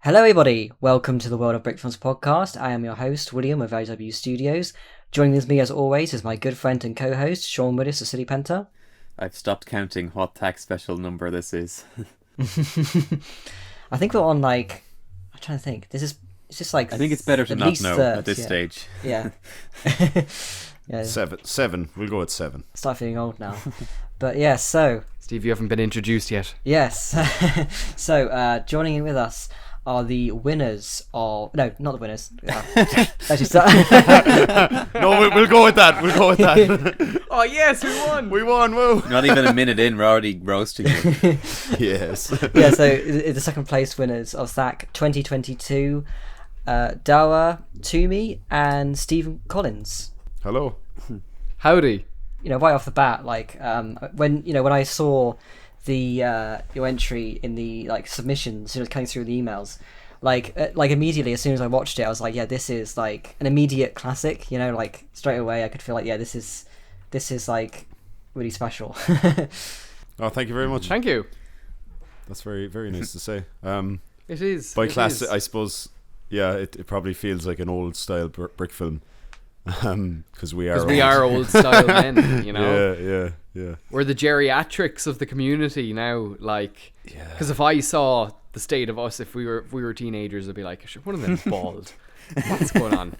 Hello everybody, welcome to the World of Brickfilms podcast. I am your host, William of IW Studios. Joining with me as always is my good friend and co-host, Sean Willis of City Penta. I've stopped counting what THAC special number this is. I think we're on I'm trying to think, it's just I think it's better to not know at this stage. Yeah. Yeah. Seven. We'll go with 7. Start feeling old now. But yeah, so... Steve, you haven't been introduced yet. Yes. So, joining in with us are the winners of... No, not the winners. Actually, No, we'll go with that. We'll go with that. Oh, yes, we won. We won, woo. Not even a minute in, we're already roasting you. Yes. Yeah, so the second place winners of THAC 2022, Daragh Twomey and Stephen Collins. Hello. Howdy. Right off the bat, when I saw the your entry in the submissions, coming through the emails, immediately as soon as I watched it, I was like, yeah, this is an immediate classic. Straight away I could feel this is really special. Oh, thank you very much. Thank you. That's very, very nice to say. It is. By classic, I suppose. Yeah, it probably feels like an old style brick film. Because we are old style men, Yeah. We're the geriatrics of the community now, because if I saw the state of us if we were teenagers, I'd be like, sure, one of them's bald. What's going on?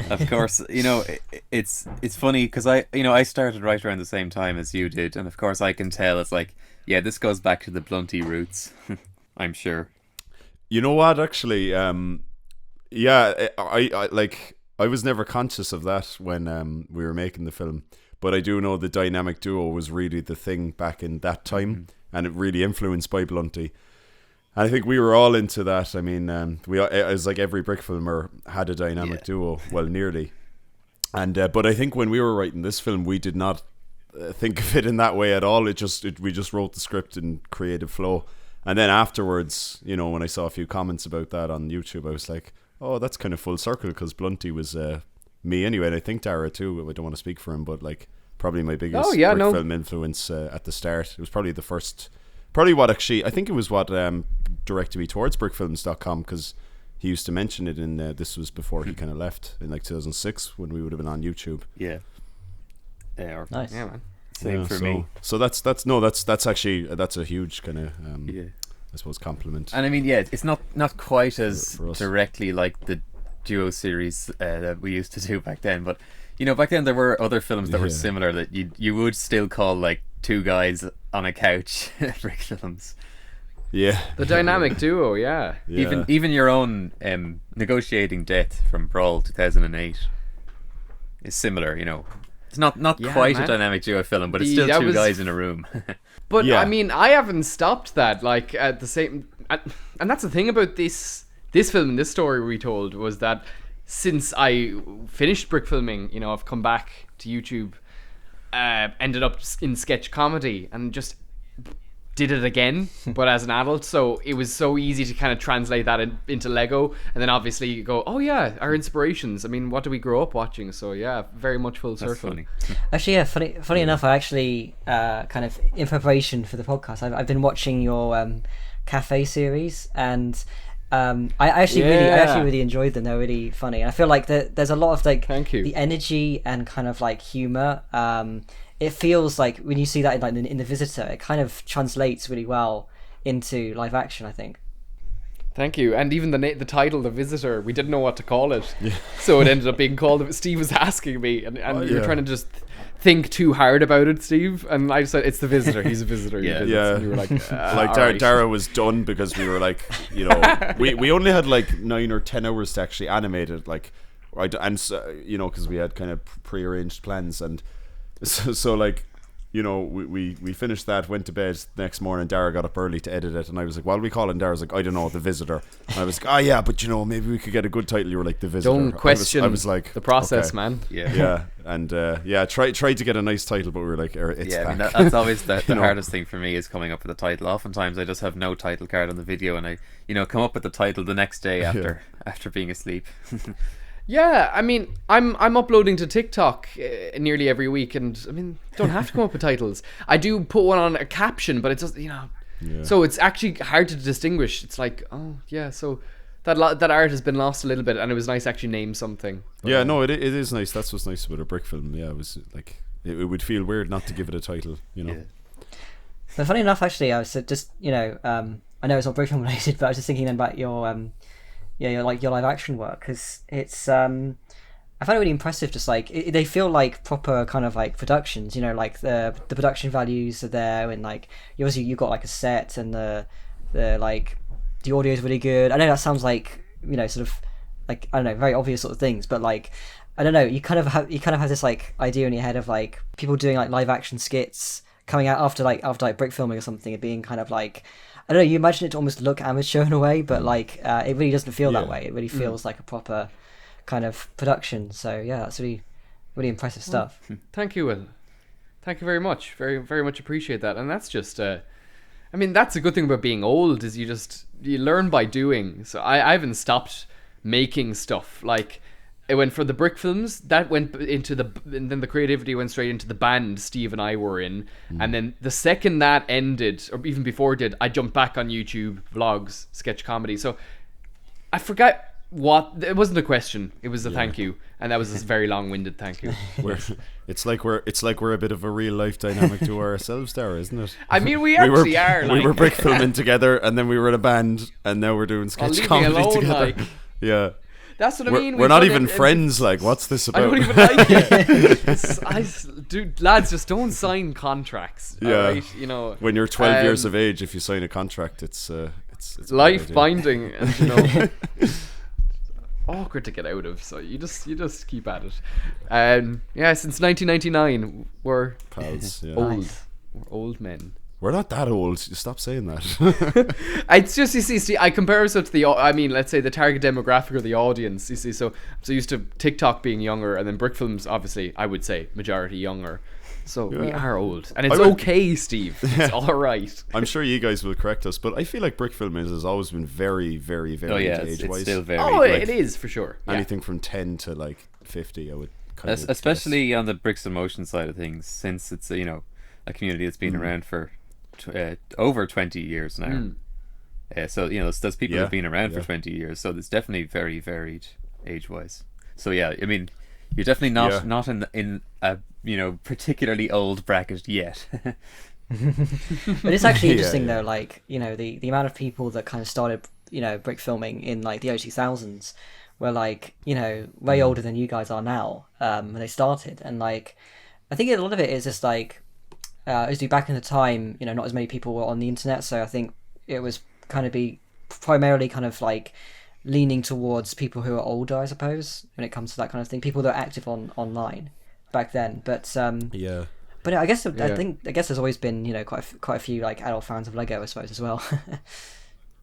Of course, it's funny because I started right around the same time as you did, and of course I can tell it's this goes back to the Blunty roots. I'm sure. You know what? Actually, I was never conscious of that when we were making the film, but I do know the dynamic duo was really the thing back in that time, and it really influenced by Blunty. And I think we were all into that. I mean, it was like every brick filmer had a dynamic duo, well, nearly. And but I think when we were writing this film, we did not think of it in that way at all. We just wrote the script in creative flow, and then afterwards, when I saw a few comments about that on YouTube, I was like, oh, that's kind of full circle, because Blunty was me anyway, and I think Daragh too. I don't want to speak for him, but probably my biggest film influence at the start. It was probably the first, I think it was what directed me towards brickfilms.com, because he used to mention it in, this was before he kind of left in 2006 when we would have been on YouTube. Yeah. Nice. Yeah, man. Same for me. So that's actually a huge kind of I suppose compliment. And I mean, it's not quite as directly like the duo series that we used to do back then, but back then there were other films that were similar that you would still call two guys on a couch brick films. Yeah, the dynamic duo. Yeah. Even your own Negotiating Death from Brawl 2008 is similar. It's not quite a dynamic duo film, but it's still two guys in a room. But I mean, I haven't stopped that. At the same, and that's the thing about this film and this story we told, was that since I finished brick filming, I've come back to YouTube, ended up in sketch comedy, and just did it again, but as an adult. So it was so easy to kind of translate that into Lego, and then obviously you go, oh yeah, our inspirations. I mean, what do we grow up watching? So yeah, very much full circle. Funny. Actually, yeah, funny enough, I actually kind of in preparation for the podcast, I've been watching your cafe series, and I actually really enjoyed them. They're really funny, and I feel like there's a lot of Thank you. the energy and kind of humor. It feels like when you see that in The Visitor, it kind of translates really well into live action, I think. Thank you. And even the title, The Visitor, we didn't know what to call it. Yeah. So it ended up being called... Steve was asking me, and you were trying to just think too hard about it, Steve. And I said, it's The Visitor. He's a visitor. Yeah. And you were like... Daragh was done because we were we only had 9 or 10 hours to actually animate it. Because we had kind of prearranged plans, and... So we finished that, went to bed. Next morning, Daragh got up early to edit it, and I was like, "What do we call it?" And Daragh was like, "I don't know, The Visitor." And I was like, "Oh yeah, but maybe we could get a good title." You were like, "The Visitor." Don't question. I was like, the process, okay. man. Yeah, and tried to get a nice title, but we were like, "It's back." I mean, that's always the hardest thing for me, is coming up with a title. Oftentimes, I just have no title card on the video, and I come up with the title the next day after being asleep. Yeah, I mean, I'm uploading to TikTok nearly every week, and I mean, don't have to come up with titles. I do put one on a caption, but it's just Yeah. So it's actually hard to distinguish. It's like, oh yeah, so that art has been lost a little bit, and it was nice to actually name something. Yeah, no, it is nice. That's what's nice about a brick film. Yeah, it was like it would feel weird not to give it a title, you know. Yeah. But funny enough, actually, I was just I know it's not Brickfilm related, but I was just thinking about your your live action work, because it's I find it really impressive. Just like they feel like proper kind of like productions, like the production values are there, and like obviously you've got like a set, and the like the audio is really good. I know that sounds like sort of like, I don't know, very obvious sort of things, but like I don't know, you kind of have this like idea in your head of like people doing like live action skits coming out after brick filming or something, and being kind of like, I don't know, you imagine it to almost look amateur in a way, but like it really doesn't feel that way. It really feels like a proper kind of production. So yeah, that's really, really impressive stuff. Thank you, Will. Thank you very much. Very, very much appreciate that. And that's just I mean, that's a good thing about being old, is you learn by doing. So I haven't stopped making stuff. Like, it went for the brick films, that went into and then the creativity went straight into the band Steve and I were in. And then the second that ended, or even before it did, I jumped back on YouTube, vlogs, sketch comedy. So I forgot what, it wasn't a question, it was a thank you, and that was a very long-winded thank you. It's like we're a bit of a real life dynamic to ourselves there, isn't it? I mean, we actually are. We were brick filming together, and then we were in a band, and now we're doing sketch comedy alone, together. like. Yeah. That's what I mean. We're not even friends. Like, what's this about? I don't even like it. Dude, lads, just don't sign contracts. Yeah. Right? When you're 12 years of age, if you sign a contract, it's life binding, and awkward to get out of. So you just keep at it. Since 1999, we're pals. Yeah. old. We're old men. We're not that old. Stop saying that. It's just, you see, I compare us to let's say the target demographic or the audience. You see, so used to TikTok being younger, and then Brickfilms, obviously, I would say majority younger. So we are old, and it's okay, Steve. It's all right. I'm sure you guys will correct us, but I feel like Brickfilm has always been very, very, very age-wise. It's still very. It is for sure. Anything from 10 to like 50, I would. Especially on the Bricks and Motion side of things, since it's a community that's been around for over 20 years now. So there's people who've been around for 20 years, so it's definitely very varied age-wise. So yeah, I mean, you're definitely not in a particularly old bracket yet. But it's actually interesting though, like the amount of people that kind of started brick filming in like the early 2000s were like way older than you guys are now when they started, and like I think a lot of it is just like obviously back in the time not as many people were on the internet, so I think it was kind of primarily kind of like leaning towards people who are older, I suppose, when it comes to that kind of thing, people that are active online back then. But but I guess I guess there's always been quite a few like adult fans of Lego, I suppose, as well.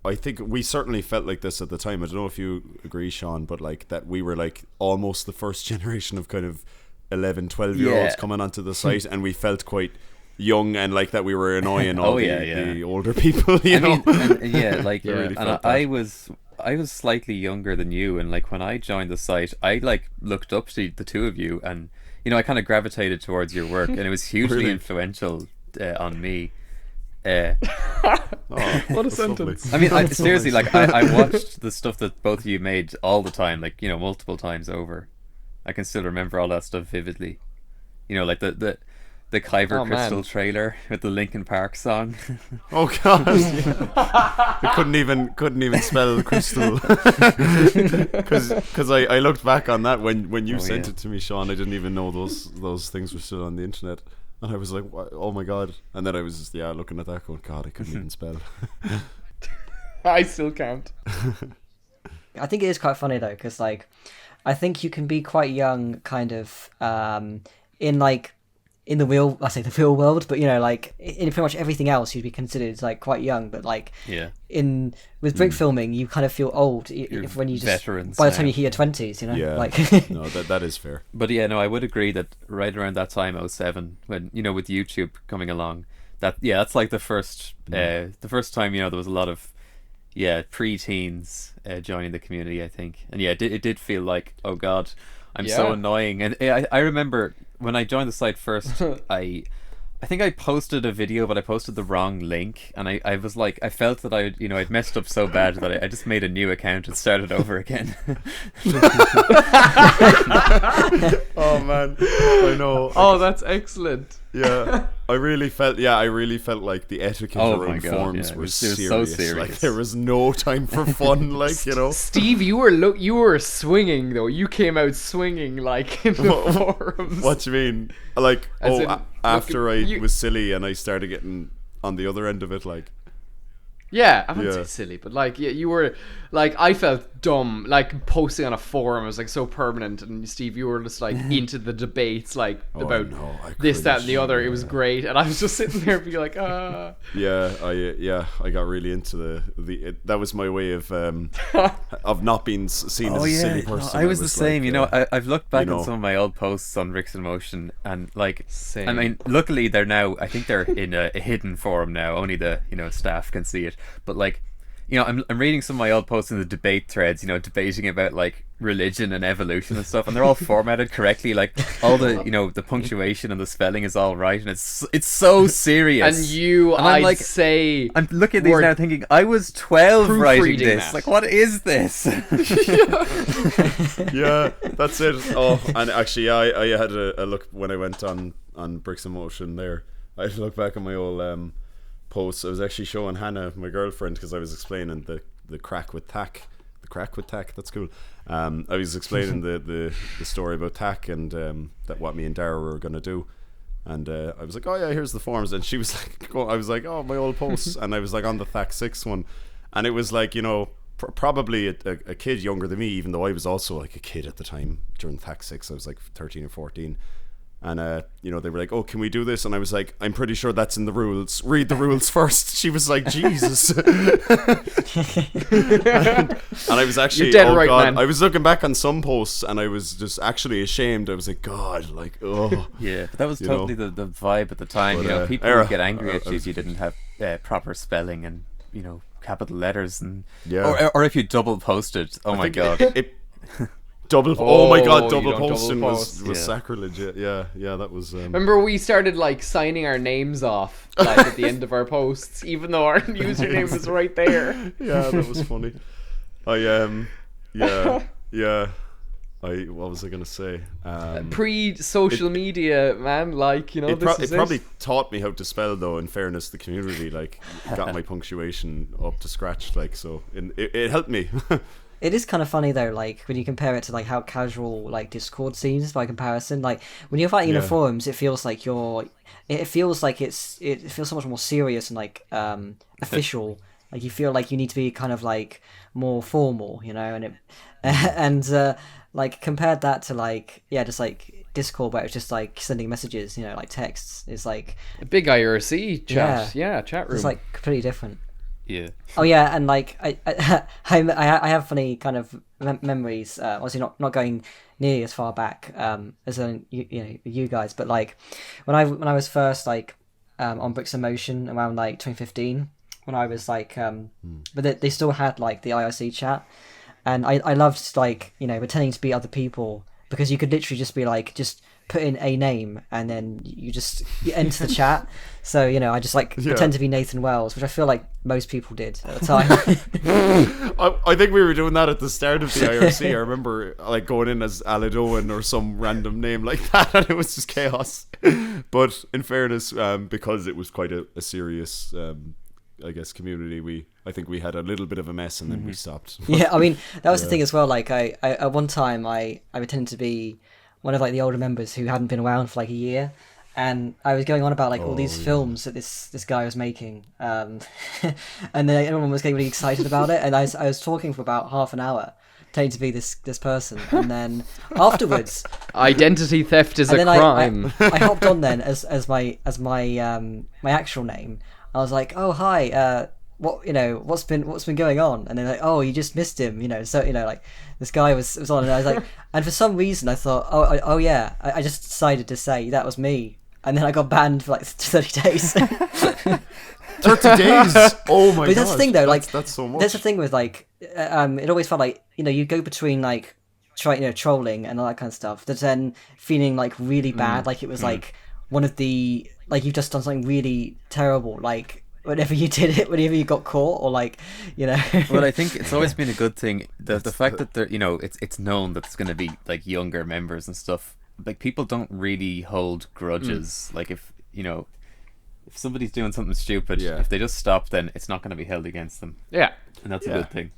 I think we certainly felt like this at the time. I don't know if you agree, Sean, but like that we were like almost the first generation of kind of 11, 12-year-olds coming onto the site, and we felt quite young, and like that we were annoying all the older people. I was slightly younger than you, and like when I joined the site, I like looked up to the two of you, and I kind of gravitated towards your work, and it was hugely influential on me. What a sentence! I mean, seriously, like I watched the stuff that both of you made all the time, like multiple times over. I can still remember all that stuff vividly. Like the Kyber Crystal trailer with the Linkin Park song. Oh god! I couldn't even spell crystal. Because I looked back on that when you sent it to me, Sean. I didn't even know those things were still on the internet, and I was like, oh my god! And then I was just looking at that, going, God, I couldn't even spell. I still can't. I think it is quite funny though, because like I think you can be quite young, kind of in the real world, but like in pretty much everything else you'd be considered like quite young, but like with brick filming you kind of feel old when you just veterans by the time you hit your 20s, like no, that is fair. But I would agree that right around that time, 07, when with YouTube coming along, that's like the first time there was a lot of pre-teens joining the community, I think. And it did feel like, oh god, I'm so annoying. And I remember when I joined the site first, I I think I posted a video, but I posted the wrong link, and I was like, I felt that I'd messed up so bad that I just made a new account and started over again. Oh man, I know. Oh, that's excellent. Yeah, I really felt like the etiquette around forums was it was serious. so serious. Like there was no time for fun. Like, you know, Steve, you were swinging though. You came out swinging like in the forums. What do you mean? Like, As in, after I was silly and I started getting on the other end of it, like. Yeah, I wouldn't say silly, but like, yeah, you were like, I felt dumb, like posting on a forum was like so permanent, and Steve, you were just like into the debates, like about this, that, and the other. It was great, and I was just sitting there being like, ah. Yeah, I got really into that was my way of not being seen as a silly person. No, I was the same. I've looked back on some of my old posts on Bricks in Motion, and like, same. I mean, luckily I think they're in a hidden forum now. Only the staff can see it. But like, I'm reading some of my old posts in the debate threads, debating about like religion and evolution and stuff, and they're all formatted correctly. Like all the the punctuation and the spelling is all right, and it's so serious. And I'd say I'm looking at these now thinking I was 12 writing this. That. Like, what is this? Yeah, that's it. Oh, and actually, I had a look when I went on Bricks in Motion there. I had to look back on my old posts. I was actually showing Hannah, my girlfriend, because I was explaining the crack with THAC. The crack with THAC, that's cool. I was explaining the story about THAC and that what me and Daragh were going to do. And I was like, oh yeah, here's the forms. And she was like, I was like, oh, my old posts. And I was like on the THAC 6 one. And it was like, probably a kid younger than me, even though I was also like a kid at the time during THAC 6. I was like 13 or 14. And they were like, oh, can we do this? And I was like, I'm pretty sure that's in the rules. Read the rules first. She was like, Jesus. and I was actually, You're dead right, God, man. I was looking back on some posts and I was just actually ashamed. I was like, God, like, oh. Yeah, but that was totally the vibe at the time. But, people would get angry at you if you didn't have proper spelling and capital letters, and or if you double posted. Oh my God. Double posting was sacrilege. Yeah, that was. Remember, we started like signing our names off like at the end of our posts, even though our username was right there. Yeah, that was funny. What was I gonna say? Pre-social media, man. Like it probably taught me how to spell, though. In fairness, the community like got my punctuation up to scratch. Like, so it helped me. It is kind of funny though, like when you compare it to like how casual like Discord seems by comparison. Like when you're fighting in the forums, it feels like it feels so much more serious and like official. Like you feel like you need to be kind of like more formal, and like compared that to like just like Discord, where it's just like sending messages, like texts. It's like a big IRC chat, chat room. It's like completely different. Yeah. Oh yeah, and like I have funny kind of memories. Obviously not going nearly as far back as you guys, but like when I was first like on Bricks in Motion around like 2015, when I was like but they still had like the IRC chat, and I loved like pretending to be other people, because you could literally just be like just put in a name and then you enter the chat. So I just like pretend to be Nathan Wells, which I feel like most people did at the time. I think we were doing that at the start of the IRC. I remember like going in as Aled Owen or some random name like that, and it was just chaos. But in fairness, because it was quite a serious I guess community, I think we had a little bit of a mess and then we stopped. Yeah, I mean that was the thing as well. Like I at one time I pretended to be one of like the older members who hadn't been around for like a year, and I was going on about like all these films that this guy was making, and then everyone was getting really excited about it, and I was talking for about half an hour, pretending to be this person, and then afterwards, identity theft is a crime. I hopped on then as my my actual name. I was like, oh hi, what's been going on? And they're like, oh, you just missed him, so like this guy was on, and I was like, and for some reason I thought, oh yeah, I just decided to say that was me, and then I got banned for like 30 days. 30 days. Oh my god. But that's the thing though, like that's so much. That's the thing with like it always felt like you go between like trolling and all that kind of stuff, but then feeling like really bad, like it was like one of the like you've just done something really terrible, like whenever you did it, whenever you got caught, or like, you know. Well, I think it's always been a good thing. The fact that they're, you know, it's known that there's going to be like younger members and stuff. Like people don't really hold grudges. Like if you know, if somebody's doing something stupid, if they just stop, then it's not going to be held against them. Yeah, and that's a good thing.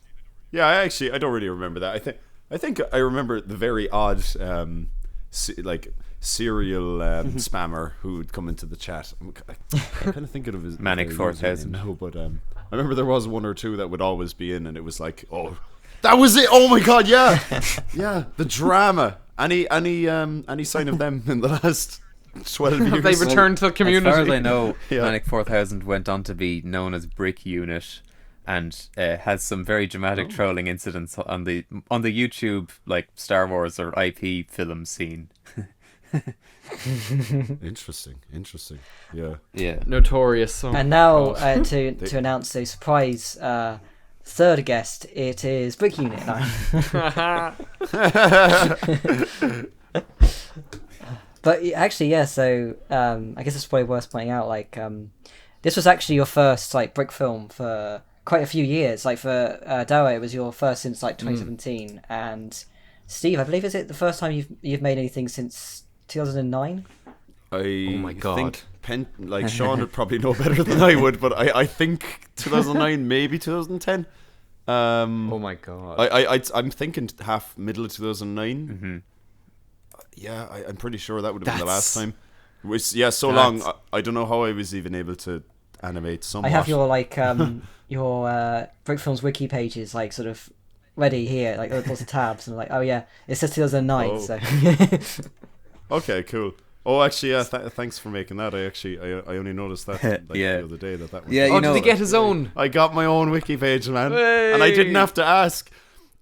Yeah, I don't really remember that. I think I remember the very odd like serial spammer who would come into the chat. I'm kind of thinking of his Manic 4000 now, but I remember there was one or two that would always be in, and it was like, oh, that was it. Oh my god, yeah, yeah, the drama. Any sign of them in the last 12 years? They returned to the community. As far as I know, Manic 4000 went on to be known as Brick Unit, and has some very dramatic trolling incidents on the YouTube like Star Wars or IP film scene. Interesting. Yeah. Notorious song. And now to announce a surprise third guest, it is Brick Unit. But actually, yeah. So I guess it's probably worth pointing out. Like, this was actually your first like brick film for quite a few years. Like for Daragh, it was your first since like 2017, and Steve, I believe, is it the first time you've made anything since 2009? Oh my god! Like Sean would probably know better than I would, but I think 2009, maybe 2010. Oh my god! I'm thinking middle of 2009. Mm-hmm. Yeah, I'm pretty sure that would have been the last time. So long. I don't know how I was even able to animate somewhat. I have your like your Brickfilms wiki pages like sort of ready here, like lots of tabs, and I'm like, oh yeah, it says 2009. So okay, cool. Oh, actually, yeah. Thanks for making that. I only noticed that the other day that was. Yeah, you know, did he get his own? I got my own wiki page, man, and I didn't have to ask.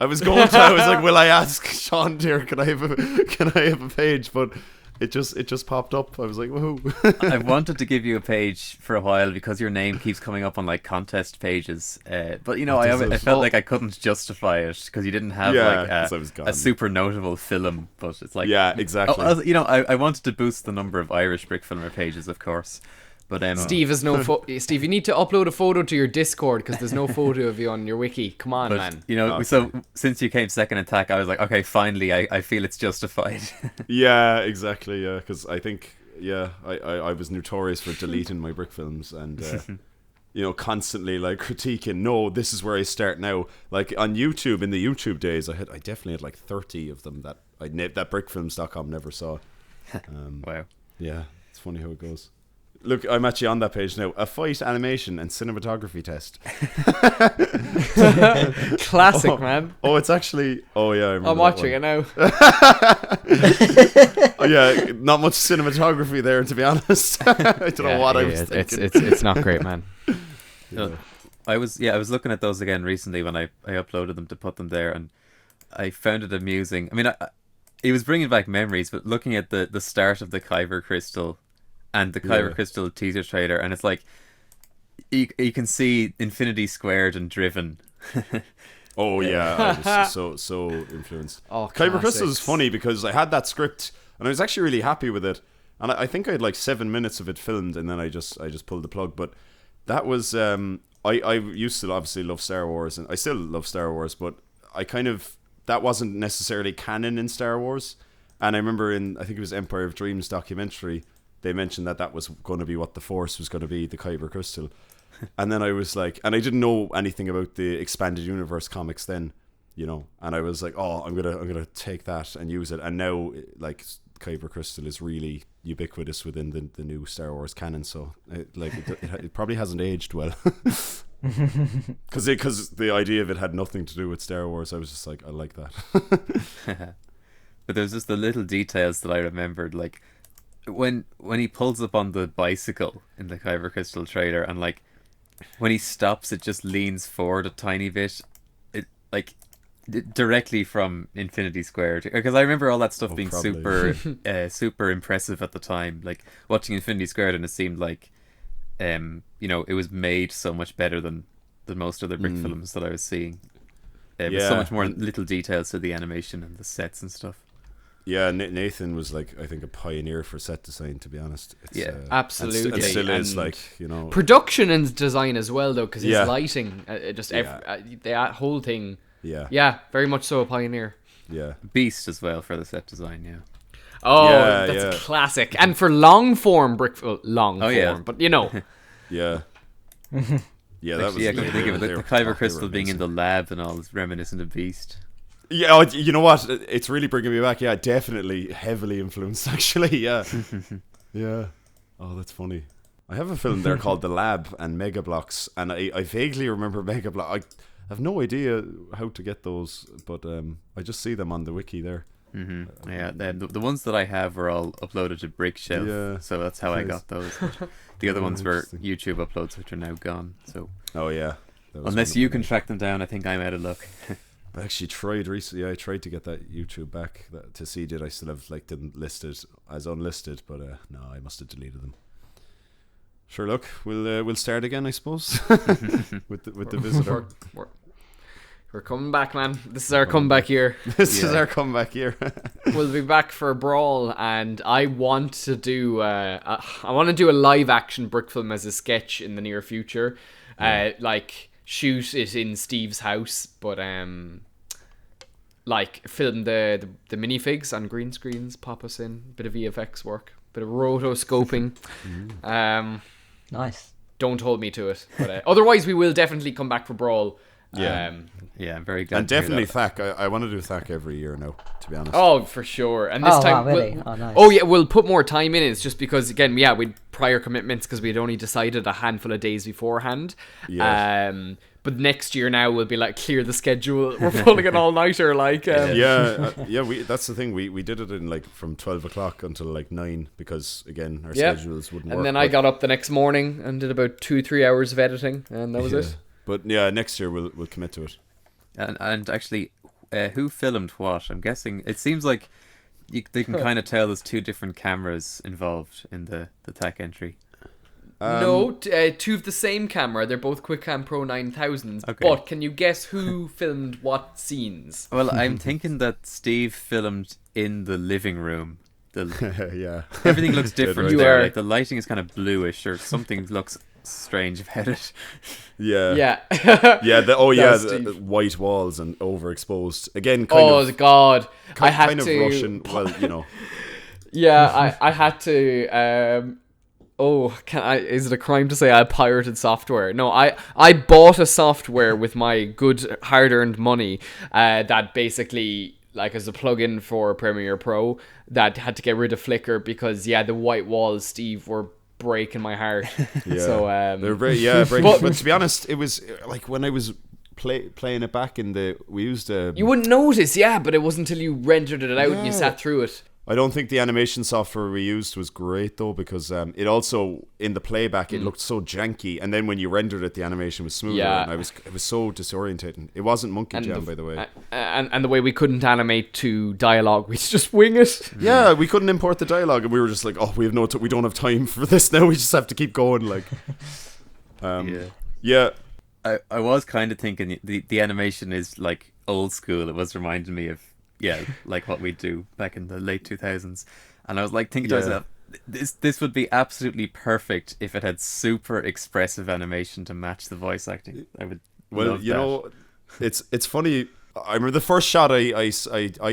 I was going to. I was like, will I ask Sean here? Can I have a page? But it just popped up. I was like, whoa. I've wanted to give you a page for a while because your name keeps coming up on like contest pages. But you know, I felt like I couldn't justify it because you didn't have a super notable film. But it's like, yeah, exactly. I wanted to boost the number of Irish brick filmer pages, of course. But Steve has no Steve, you need to upload a photo to your Discord because there's no photo of you on your wiki. Come on, man. You know, so since you came second in THAC, I was like, okay, finally, I feel it's justified. Yeah, exactly. Yeah, because I think I was notorious for deleting my brick films and you know, constantly like critiquing. No, this is where I start now. Like on YouTube, in the YouTube days, I definitely had like 30 of them that that brickfilms.com never saw. Wow. Yeah, it's funny how it goes. Look, I'm actually on that page now. A fight, animation, and cinematography test. Classic, man. Oh, it's actually... Oh, yeah, I remember I'm watching it now. Oh, yeah, not much cinematography there, to be honest. I don't know what I was thinking. It's not great, man. Yeah. I was looking at those again recently when I uploaded them to put them there, and I found it amusing. I mean, it was bringing back memories, but looking at the start of the Kyber Crystal and the Kyber Crystal teaser trailer, and it's like you can see Infinity Squared and Driven. Oh yeah, I was so influenced. Oh, Kyber Crystal is funny because I had that script and I was actually really happy with it, and I think I had like 7 minutes of it filmed, and then I just pulled the plug. But that was I used to obviously love Star Wars, and I still love Star Wars, but that wasn't necessarily canon in Star Wars. And I remember I think it was Empire of Dreams documentary, they mentioned that was going to be what the Force was going to be, the Kyber Crystal. And then I was like, and I didn't know anything about the expanded universe comics then, you know, and I was like, oh, I'm gonna take that and use it. And now like Kyber Crystal is really ubiquitous within the new Star Wars canon, so it probably hasn't aged well. Because the idea of it had nothing to do with Star Wars. I was just like, I like that. But there's just the little details that I remembered, like when he pulls up on the bicycle in the Kyber Crystal trailer, and like when he stops, it just leans forward a tiny bit. It like directly from Infinity Squared, because I remember all that stuff being probably. super impressive at the time. Like watching Infinity Squared, and it seemed like you know, it was made so much better than most of the brick films that I was seeing. With so much more little details to the animation and the sets and stuff. Yeah, Nathan was like, I think, a pioneer for set design, to be honest. It's, absolutely. And still is, And like, you know. production and design as well, though, because his Yeah. lighting, the whole thing. Yeah. Very much so a pioneer. Yeah. Beast as well for the set design, yeah. Oh, Yeah, that's yeah. a classic. And for long form long form, yeah. but you know. Yeah. Yeah, that was. Yeah, can you think of it? they The were- Kyber they Crystal were being in amazing. the lab and all is reminiscent of Beast. Yeah, oh, you know what? It's really bringing me back. Yeah, definitely heavily influenced, actually. Yeah. Yeah. Oh, that's funny. I have a film there called The Lab and Mega Blocks, and I vaguely remember Mega Block. I have no idea how to get those, but I just see them on the wiki there. Mm-hmm. Yeah, the ones that I have were all uploaded to Brickshelf, Yeah. so that's how I Nice. got those. The other ones were interesting. YouTube uploads, which are now gone. So Oh, yeah. That was unless one of you them. can track them down, I think I'm out of luck. I actually tried recently. I tried to get that YouTube back to see did I still have like them listed as unlisted, but no, I must have deleted them. Sure, look, we'll start again, I suppose, with the visitor. We're coming back, man. This is our comeback year. This is our comeback year. We'll be back for a brawl, and I want to do a live action brick film as a sketch in the near future. Like shoot it in Steve's house, but like film the minifigs on green screens, pop us in, bit of VFX work, bit of rotoscoping. Nice. Don't hold me to it, but otherwise we will definitely come back for brawl. Yeah. Yeah, I'm very glad. And to hear definitely that. THAC. I want to do THAC every year now, to be honest. Oh, for sure. And this Oh, time, wow, really? we'll, Oh, nice. oh yeah, we'll put more time in. It's just because again, we'd prior commitments because we'd only decided a handful of days beforehand. Yeah. But next year now we'll be like clear the schedule. We're pulling an all nighter. Like Yeah. That's the thing. We did it in like from 12 o'clock until like 9 because again our schedules wouldn't work. And then I got up the next morning and did about 2-3 hours of editing, and that was it. But yeah, next year we'll commit to it. And actually, who filmed what? I'm guessing it seems like they can kind of tell there's two different cameras involved in the TAC entry. No, two of the same camera. They're both QuickCam Pro 9000s. Okay. But can you guess who filmed what scenes? Well, I'm thinking that Steve filmed in the living room. Yeah. Everything looks different right. there. are- Like the lighting is kind of bluish, or something looks strange about it. Yeah. Yeah. Yeah. That was The Steve. white walls and overexposed. Again, kind of God! I had kind of to. Russian. Well, you know. Yeah, I had to. Is it a crime to say I pirated software? No, I bought a software with my good hard-earned money that basically, like, as a plugin for Premiere Pro, that had to get rid of Flickr because the white walls, Steve, were breaking my heart. Yeah. So They're breaking. But to be honest, it was like when I was playing it back we used you wouldn't notice, but it wasn't until you rendered it out and you sat through it. I don't think the animation software we used was great though, because it also in the playback it looked so janky, and then when you rendered it, the animation was smoother. Yeah. And it was so disorientating. It wasn't Monkey Jam, by the way. And the way we couldn't animate to dialogue, we just wing it. Yeah, we couldn't import the dialogue, and we were just like, oh, we don't have time for this now. We just have to keep going. Like, yeah. I was kind of thinking the animation is like old school. It was reminding me of like what we do back in the late 2000s, and I was like thinking to myself, this would be absolutely perfect if it had super expressive animation to match the voice acting. I would. Well, love you that. know, it's funny. I remember the first shot I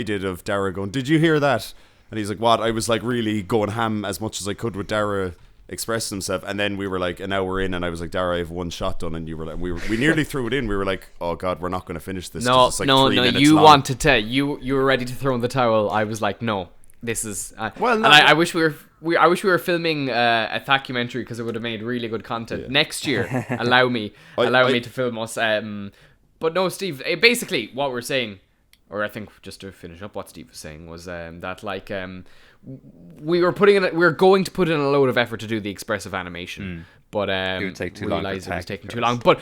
did of Daragh going, "Did you hear that?" And he's like, "What?" I was like really going ham as much as I could with Daragh expressing himself, and then we were like an hour in, and I was like, "Daragh, I have one shot done," and you were like, we nearly threw it in. We were like, "Oh God, we're not going to finish this." 'cause it's like 3 minutes You long. wanted to. You were ready to throw in the towel. I was like, no, this is. Well, no, and I wish we were. I wish we were filming a documentary because it would have made really good content next year. Allow me to film us. But no, Steve. Basically, what we're saying, or I think just to finish up what Steve was saying, was that like we were going to put in a load of effort to do the expressive animation, but It would take too long to realized it was tack, taking of too course. long. But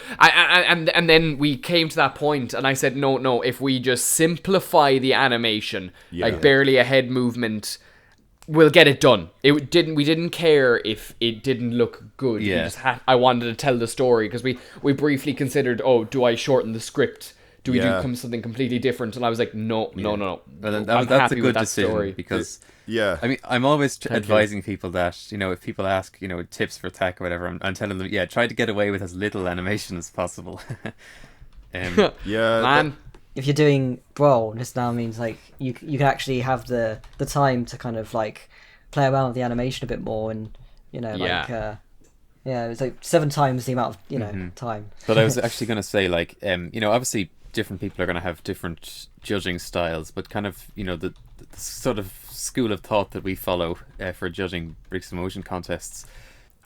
and then we came to that point, and I said, no, if we just simplify the animation, like barely a head movement, we'll get it done. We didn't care if it didn't look good. Yeah. I wanted to tell the story because we briefly considered, do I shorten the script do we do something completely different? And I was like, no. Well, then I'm that's a happy good with that decision story. because Yeah. I mean, I'm always you. advising people that, you know, if people ask, you know, tips for THAC or whatever, I'm telling them, try to get away with as little animation as possible. Yeah, Man. If you're doing Brawl, this now means like you can actually have the time to kind of like play around with the animation a bit more, and you know, like it's like 7 times the amount of time. But I was actually going to say, like, you know, obviously different people are going to have different judging styles, but kind of, you know, the sort of school of thought that we follow for judging Bricks in Motion contests,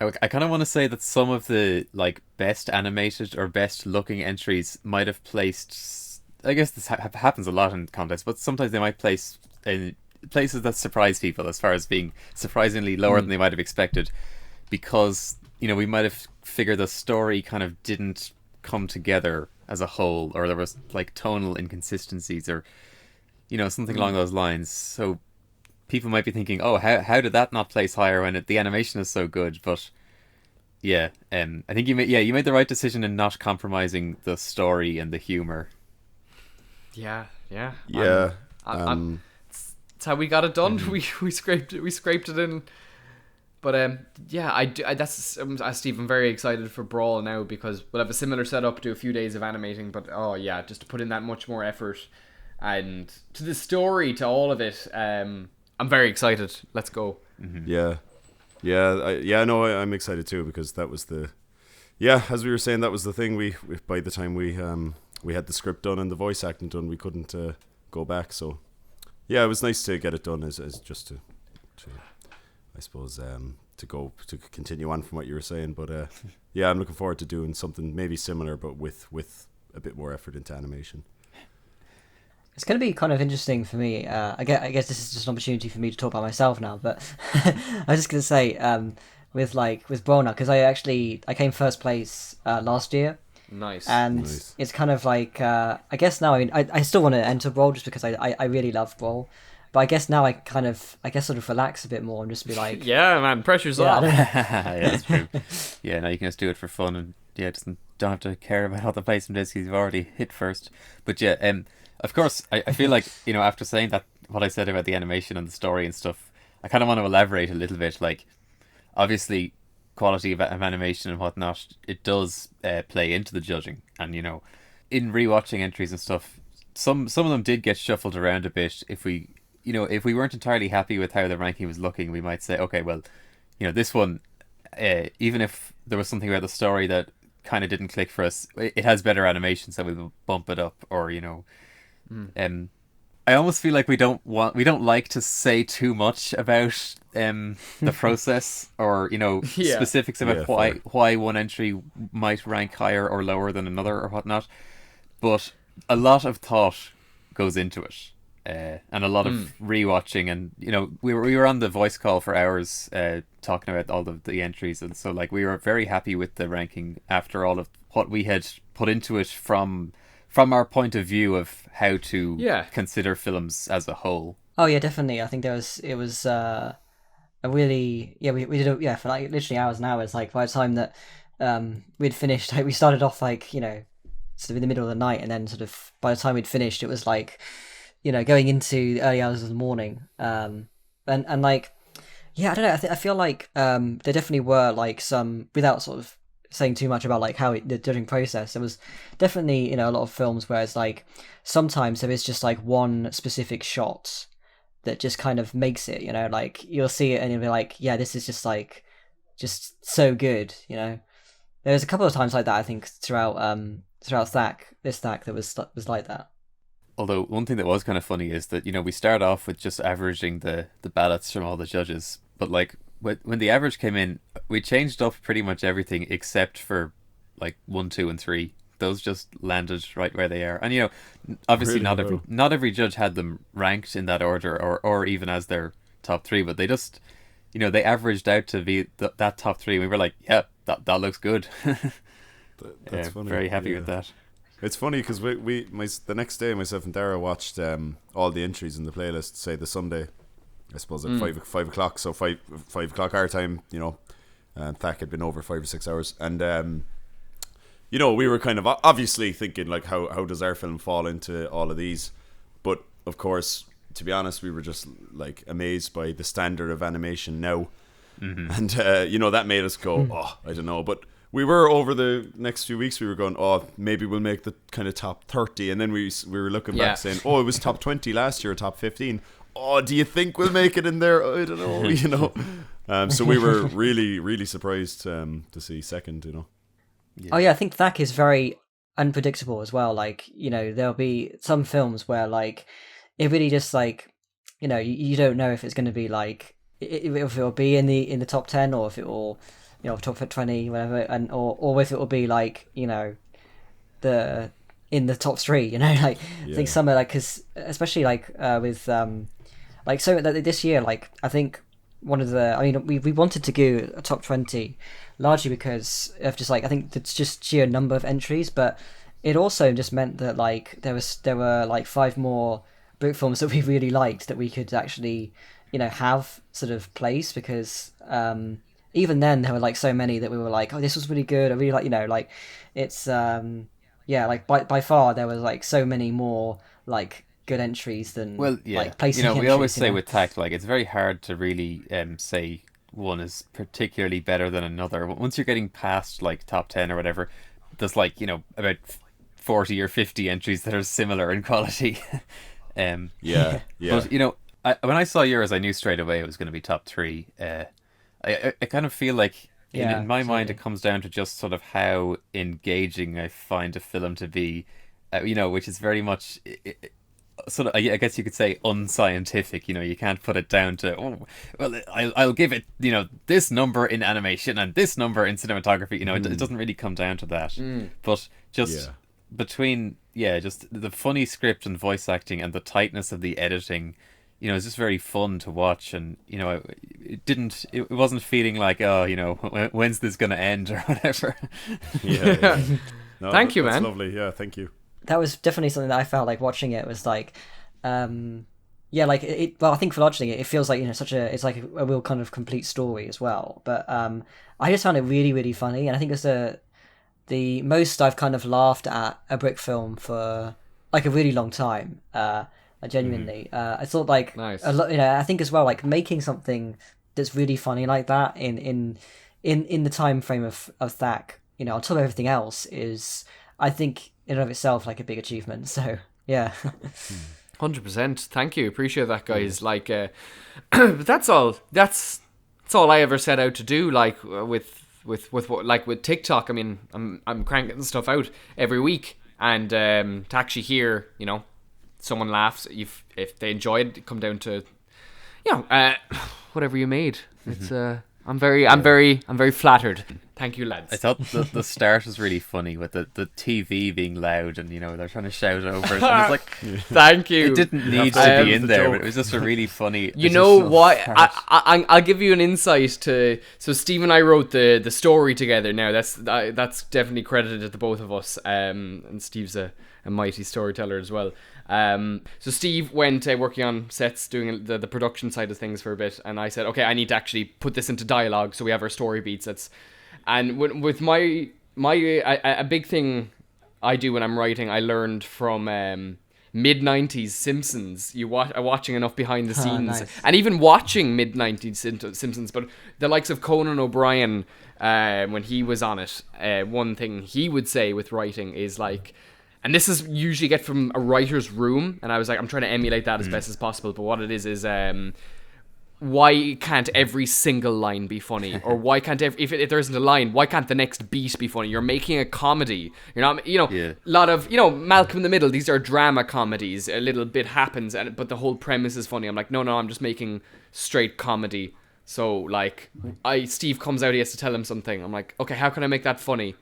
I kind of want to say that some of the like best animated or best looking entries might have placed, I guess this happens a lot in contests, but sometimes they might place in places that surprise people as far as being surprisingly lower than they might have expected, because, you know, we might have figured the story kind of didn't come together as a whole, or there was like tonal inconsistencies, or, you know, something along those lines. So people might be thinking, oh, how did that not place higher when the animation is so good? But I think you made the right decision in not compromising the story and the humor. Yeah. It's how we got it done. We scraped it in. But that's Steve. I'm very excited for Brawl now, because we'll have a similar setup, do a few days of animating, but just to put in that much more effort and to the story, to all of it. I'm very excited. Let's go. I'm excited too, because that was as we were saying, that was the thing. We by the time we had the script done and the voice acting done, we couldn't go back. So it was nice to get it done as just to I suppose to continue on from what you were saying. But I'm looking forward to doing something maybe similar, but with a bit more effort into animation. It's going to be kind of interesting for me. I guess this is just an opportunity for me to talk about myself now. But I was just going to say, with Brawl now, because I came first place last year. Nice. And it's kind of like I guess now I still want to enter Brawl just because I really love Brawl. But I guess now I sort of relax a bit more and just be like, yeah, man, pressure's off. Yeah, that's true. Yeah, now you can just do it for fun, and don't have to care about how the placement is because you've already hit first. But of course, I feel like, you know, after saying that, what I said about the animation and the story and stuff, I kind of want to elaborate a little bit. Like, obviously, quality of animation and whatnot, it does play into the judging. And, you know, in rewatching entries and stuff, some of them did get shuffled around a bit. If we weren't entirely happy with how the ranking was looking, we might say, okay, well, you know, this one, even if there was something about the story that kind of didn't click for us, it has better animation, so we will bump it up, or, you know. I almost feel like we don't like to say too much about the process, or, you know, specifics about why one entry might rank higher or lower than another or whatnot. But a lot of thought goes into it, and a lot of rewatching, and, you know, we were on the voice call for hours talking about all of the entries, and so, like, we were very happy with the ranking after all of what we had put into it from our point of view of how to consider films as a whole. Oh yeah, definitely. I think it was a really we did it for like literally hours and hours. Like, by the time that we'd finished, like, we started off like, you know, sort of in the middle of the night, and then sort of by the time we'd finished, it was like, you know, going into the early hours of the morning. And like, yeah, I don't know. I feel like there definitely were like some, without sort of saying too much about like how the judging process, there was definitely, you know, a lot of films where it's like sometimes there is just like one specific shot that just kind of makes it, you know, like you'll see it and you'll be like, yeah, this is just like just so good, you know. There's a couple of times like that, I think, throughout THAC that was like that. Although one thing that was kind of funny is that, you know, we start off with just averaging the ballots from all the judges, but like when the average came in, we changed up pretty much everything except for like 1, 2, and 3. Those just landed right where they are. And, you know, obviously really not every judge had them ranked in that order or even as their top 3, but they just, you know, they averaged out to be that top 3. We were like, yeah, that looks good. That's funny. Very happy with that. It's funny because the next day, myself and Daragh watched all the entries in the playlist, say the Sunday, I suppose at 5 o'clock. So 5 o'clock our time, you know, THAC had been over 5 or 6 hours, and you know, we were kind of obviously thinking like, how does our film fall into all of these? But of course, to be honest, we were just like amazed by the standard of animation now. And you know, that made us go, oh, I don't know. But we were, over the next few weeks, we were going, oh, maybe we'll make the kind of top 30. And then we were looking back saying, oh, it was top 20 last year, top 15. Oh, do you think we'll make it in there? I don't know, you know. So we were really, really surprised to see second, you know. Yeah. Oh yeah, I think THAC is very unpredictable as well. Like, you know, there'll be some films where like it really just like, you know, you don't know if it's going to be like, if it'll be in the top 10 or if it will, you know, top 20, whatever, and or if it will be like, you know, in the top 3, you know, like I think some are like, because especially like with like, so this year, like I think one of the, I mean, we wanted to go a top 20 largely because of just like, I think it's just sheer number of entries, but it also just meant that like there were like 5 more book films that we really liked that we could actually, you know, have sort of place, because even then there were like so many that we were like, oh, this was really good, I really like, you know, like it's like by far there was like so many more like good entries than like placing, you know, we entries, always say know? with THAC, like it's very hard to really say one is particularly better than another. Once you're getting past like top 10 or whatever, there's like, you know, about 40 or 50 entries that are similar in quality. But you know, when I saw yours, I knew straight away it was going to be top 3. I kind of feel like in my mind it comes down to just sort of how engaging I find a film to be, you know, which is very much sort of, I guess you could say, unscientific. You know, you can't put it down to, oh, well, I'll give it, you know, this number in animation and this number in cinematography. You know, it doesn't really come down to that. But just between just the funny script and voice acting and the tightness of the editing, you know, it's just very fun to watch. And you know, it wasn't feeling like, oh, you know, when's this gonna end or whatever. No, thank you, that's man. Lovely. Yeah, thank you. That was definitely something that I felt like watching it was like, like it. Well, I think for watching it, it feels like, you know, it's like a real kind of complete story as well. But I just found it really, really funny, and I think it's the most I've kind of laughed at a Brick film for like a really long time. Genuinely, I thought like nice. a lot. You know, I think as well, like making something that's really funny like that in the time frame of THAC, you know, on top of everything else, is, I think, in and of itself like a big achievement. So yeah. 100%. Thank you. Appreciate that, guys. Like, but that's all I ever set out to do. Like with TikTok. I mean, I'm cranking stuff out every week, and to actually hear, you know, someone laughs, if they enjoy it, come down to, you know, whatever you made. It's I'm very flattered. Thank you, lads. I thought the start was really funny with the TV being loud, and you know, they're trying to shout over it, and it's like, thank you. It didn't need to be in there, but it was just a really funny. You know what? I'll give you an insight to. So Steve and I wrote the story together. Now that's definitely credited to the both of us. And Steve's a mighty storyteller as well. So Steve went working on sets, doing the production side of things for a bit, and I said, okay, I need to actually put this into dialogue so we have our story beats. And with my a big thing I do when I'm writing, I learned from mid-90s Simpsons. Watching enough behind the scenes, nice. and even watching mid-90s Simpsons, but the likes of Conan O'Brien, when he was on it, one thing he would say with writing is like, and this is usually get from a writer's room, and I was like, I'm trying to emulate that as best as possible, but what it is why can't every single line be funny? Or why can't if there isn't a line, why can't the next beat be funny? You're making a comedy. You're not, you know, a lot of, you know, Malcolm in the Middle, these are drama comedies. A little bit happens, but the whole premise is funny. I'm like, no, I'm just making straight comedy. So like, Steve comes out, he has to tell him something. I'm like, okay, how can I make that funny?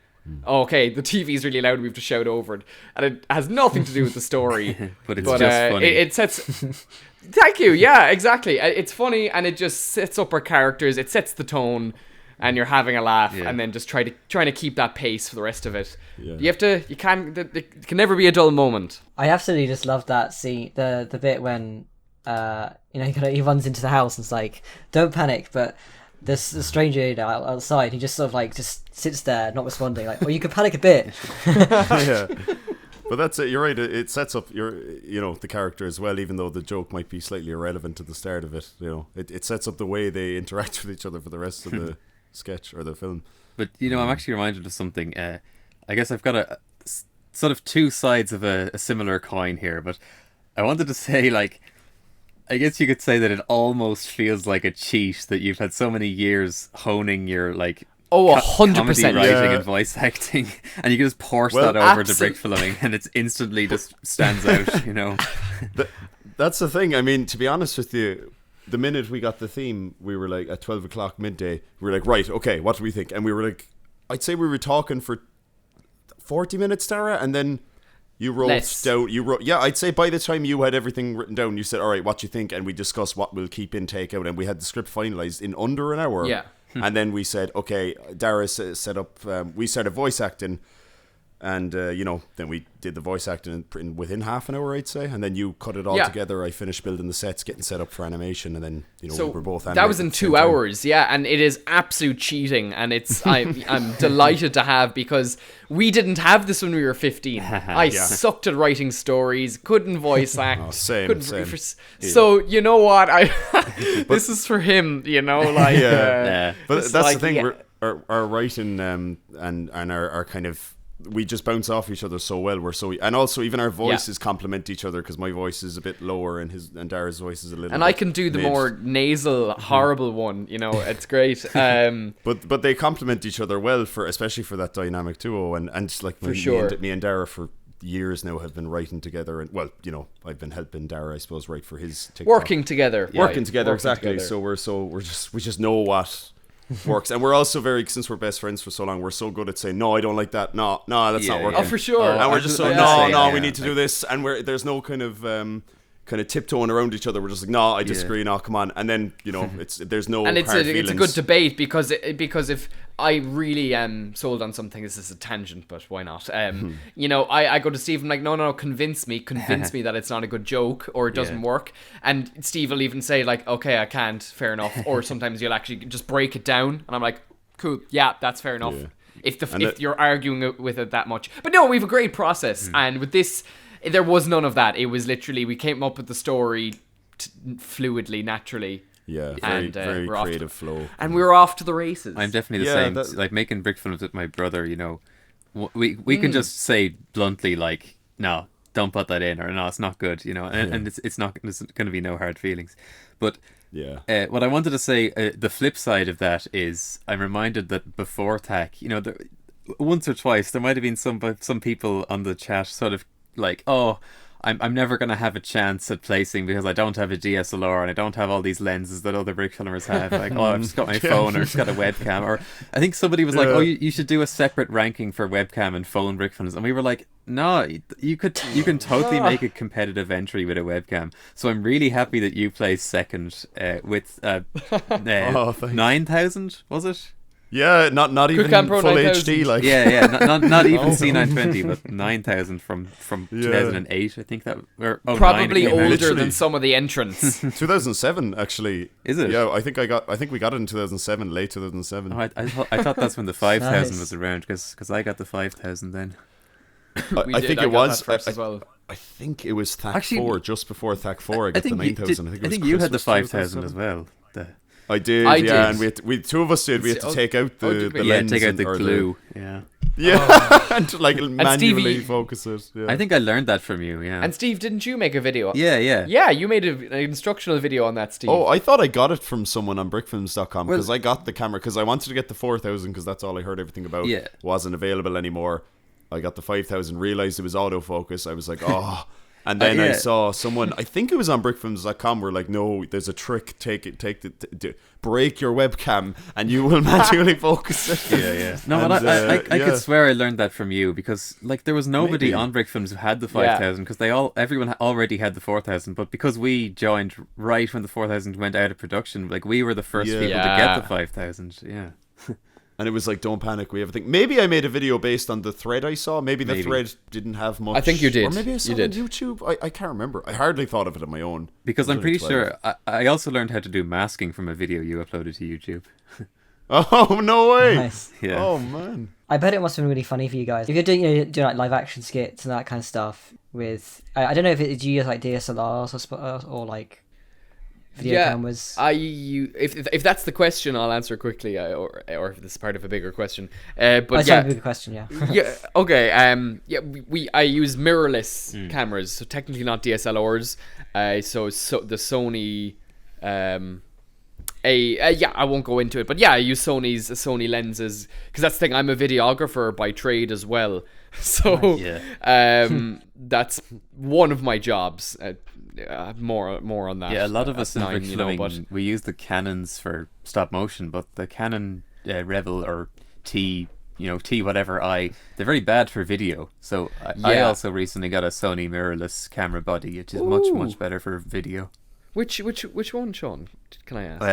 Oh, okay, the TV's really loud, we have to shout over it. And it has nothing to do with the story. but it's just funny. It sets... Thank you, yeah, exactly. It's funny, and it just sets up our characters, it sets the tone, and you're having a laugh, and then just trying to keep that pace for the rest of it. Yeah. It can never be a dull moment. I absolutely just love that scene, the bit when, you know, he runs into the house and it's like, don't panic, but there's a stranger outside. He just sort of like just sits there, not responding. Like, well, you could panic a bit. Yeah. But that's it. You're right. It sets up the character as well, even though the joke might be slightly irrelevant at the start of it. It sets up the way they interact with each other for the rest of the sketch or the film. But I'm actually reminded of something. I guess I've got a sort of two sides of a similar coin here. But I wanted to say, like, I guess you could say that it almost feels like a cheat that you've had so many years honing your like. 100% comedy writing and voice acting, and you can just port that over to brickfilming, and it's instantly just stands out. That's the thing. I mean, to be honest with you, the minute we got the theme, we were like at 12 o'clock midday. We were like, right, okay, what do we think? And we were like, I'd say we were talking for 40 minutes, Daragh, and then you wrote down. I'd say by the time you had everything written down, you said, all right, what do you think? And we discussed what we'll keep in, take out, and we had the script finalized in under an hour. Yeah. And then we said, okay, Daragh set up, we started voice acting, and, then we did the voice acting within half an hour, I'd say. And then you cut it all together. I finished building the sets, getting set up for animation, and then, we were both animating. That was in 2 hours, yeah, and it is absolute cheating, and I'm delighted to have, because we didn't have this when we were 15. I sucked at writing stories, couldn't voice act. Same. So, you know what, this is for him, like... But that's the thing, our writing and our kind of... We just bounce off each other so well. And also even our voices complement each other, because my voice is a bit lower and Darragh's voice is a little. And I can do the more nasal, horrible one. It's great. But they complement each other well especially for that dynamic duo, and like me and Daragh for years now have been writing together, and I've been helping Daragh, I suppose, write for his TikTok. Working together, exactly. Together. So we just know what works, and we're also since we're best friends for so long, we're so good at saying, no, I don't like that, no, that's not working. Oh, for sure. And we're just we need to do this, and there's no kind of tiptoeing around each other. We're just like, no, I disagree, no, come on. And then there's no and it's a good debate, because if I really am sold on something, this is a tangent, but why not? I go to Steve, I'm like, no, convince me that it's not a good joke or it doesn't work. And Steve will even say, like, okay, I can't, fair enough. Or sometimes you'll actually just break it down, and I'm like, cool, yeah, that's fair enough. If you're arguing with it that much. But no, we have a great process, and with this, there was none of that. It was literally, we came up with the story fluidly, naturally. Yeah, very creative flow. And we were off to the races. I'm definitely the same. Like making Brickfilms with my brother, we can just say bluntly, like, no, don't put that in, or no, it's not good, and it's not, there's going to be no hard feelings. But what I wanted to say, the flip side of that is, I'm reminded that before THAC, once or twice, there might have been some people on the chat sort of like, oh, I'm never going to have a chance at placing because I don't have a DSLR and I don't have all these lenses that other brickfilmers have. Like, oh, I've just got my phone, or I've just got a webcam. Or I think somebody was like, oh, you should do a separate ranking for webcam and phone brickfilms. And we were like, no, you can totally make a competitive entry with a webcam. So I'm really happy that you placed second with 9,000, was it? Yeah, not even Pro full 9000. HD, like. Yeah, not even C920, but 9,000 from 2008, I think that. Probably older than some of the entrants. 2007, actually. Is it? Yeah, I think we got it in 2007, late 2007. Oh, I thought that's when the 5,000 was around, because I got the 5,000 then. I think it was first as well. I think it was THAC 4, just before THAC 4. I got the 9,000. I think you had the 5,000 as well. I did, and we two of us did. We had to take out the lens, take out the glue, and manually focus it. Yeah. I think I learned that from you. Yeah. And Steve, didn't you make a video? Yeah. You made an instructional video on that, Steve. Oh, I thought I got it from someone on brickfilms.com, because I got the camera because I wanted to get the 4,000 because that's all I heard everything about. Wasn't available anymore. I got the 5,000, realized it was autofocus. I was like, oh. And then I saw someone, I think it was on brickfilms.com, were like, no, there's a trick, break your webcam and you will manually focus it. Yeah. No, and, I could swear I learned that from you, because like there was nobody on Brickfilms who had the 5,000, because everyone already had the 4,000, but because we joined right when the 4,000 went out of production, like we were the first people to get the 5,000. Yeah. And it was like, don't panic, we have a thing. Maybe I made a video based on the thread I saw. Maybe the thread didn't have much. I think you did. Or maybe I saw it on YouTube. I can't remember. I hardly thought of it on my own. Because I'm pretty sure I also learned how to do masking from a video you uploaded to YouTube. Oh, no way. Nice. Yeah. Oh, man. I bet it must have been really funny for you guys. If you're doing like live action skits and that kind of stuff with, I don't know if do you use like DSLRs or like video cameras? If that's the question, I'll answer quickly, or if this is part of a bigger question. But That's a bigger question, yeah. yeah. Okay. I use mirrorless cameras, so technically not DSLRs. So the Sony. I won't go into it, but yeah, I use Sony lenses because that's the thing. I'm a videographer by trade as well, so that's one of my jobs. More on that. Yeah, a lot of us in Brickfilming, but we use the Canons for stop motion, but the Canon Rebel or T whatever they're very bad for video. So I also recently got a Sony mirrorless camera body, which is much better for video. Which one, Sean? Can I ask?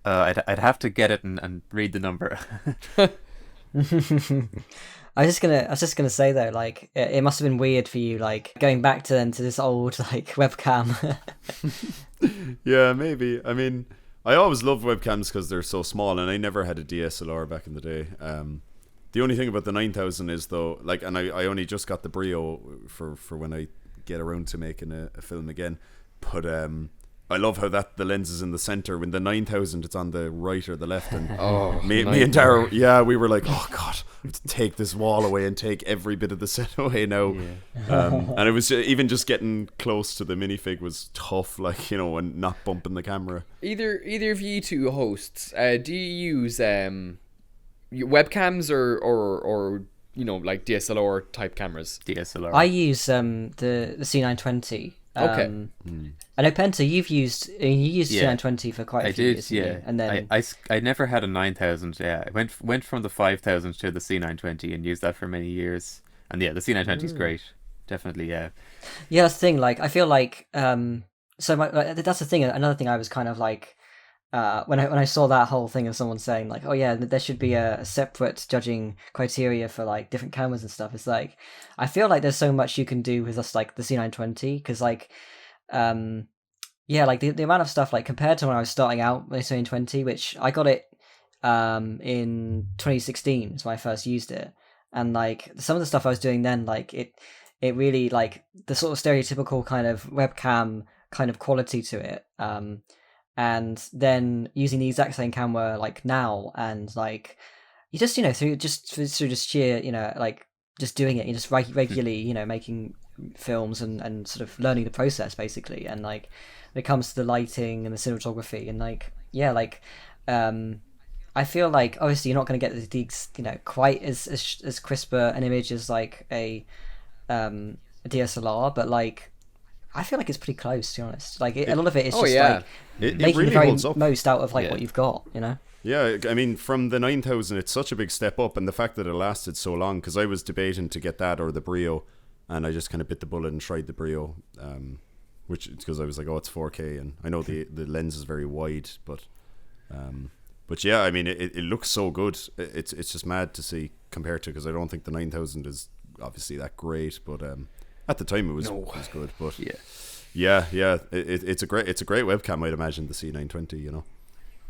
I'd have to get it and read the number. I was just gonna say though, like it must have been weird for you, like going back to this old like webcam. Yeah, maybe. I mean, I always loved webcams because they're so small, and I never had a DSLR back in the day. The only thing about the 9000 is though, like, and I only just got the Brio for when I get around to making a film again, but I love how the lens is in the center. When the 9000, it's on the right or the left, and me and Daragh, we were like, oh god, I have to take this wall away and take every bit of the set away now. And it was even just getting close to the minifig was tough, like, and not bumping the camera. Either of you two hosts, do you use webcams or like DSLR type cameras? DSLR. I use the C920. Okay. I know Penta, you used C920 for quite a few years. Yeah. And then I never had a 9000. Yeah, I went from the 5000 to the C920 and used that for many years. And yeah, the C920 is great. Definitely, yeah. Yeah, that's the thing. Like, I feel like that's the thing. Another thing I was kind of like when I saw that whole thing of someone saying like, oh yeah, there should be a separate judging criteria for like different cameras and stuff. It's like, I feel like there's so much you can do with just like the C920 because like like the amount of stuff, like compared to when I was starting out with the C920, which I got it in 2016 is when I first used it, and like some of the stuff I was doing then, like it really, like the sort of stereotypical kind of webcam kind of quality to it, and then using the exact same camera like now, and like you just through just sheer like just doing it, you just regularly making films and sort of learning the process basically, and like when it comes to the lighting and the cinematography and like I feel like obviously you're not going to get these quite as crisper an image as like a DSLR, but like I feel like it's pretty close, to be honest. Like a lot of it is just like making really the very holds up. most out of like what you've got, Yeah, I mean, from the 9000, it's such a big step up, and the fact that it lasted so long, because I was debating to get that or the Brio, and I just kind of bit the bullet and tried the Brio, which because I was like, oh, it's 4K, and I know the lens is very wide, but yeah, I mean, it looks so good. It's just mad to see compared to, because I don't think the 9000 is obviously that great, but at the time it was good. But yeah, it's a great webcam, I'd imagine, the C920.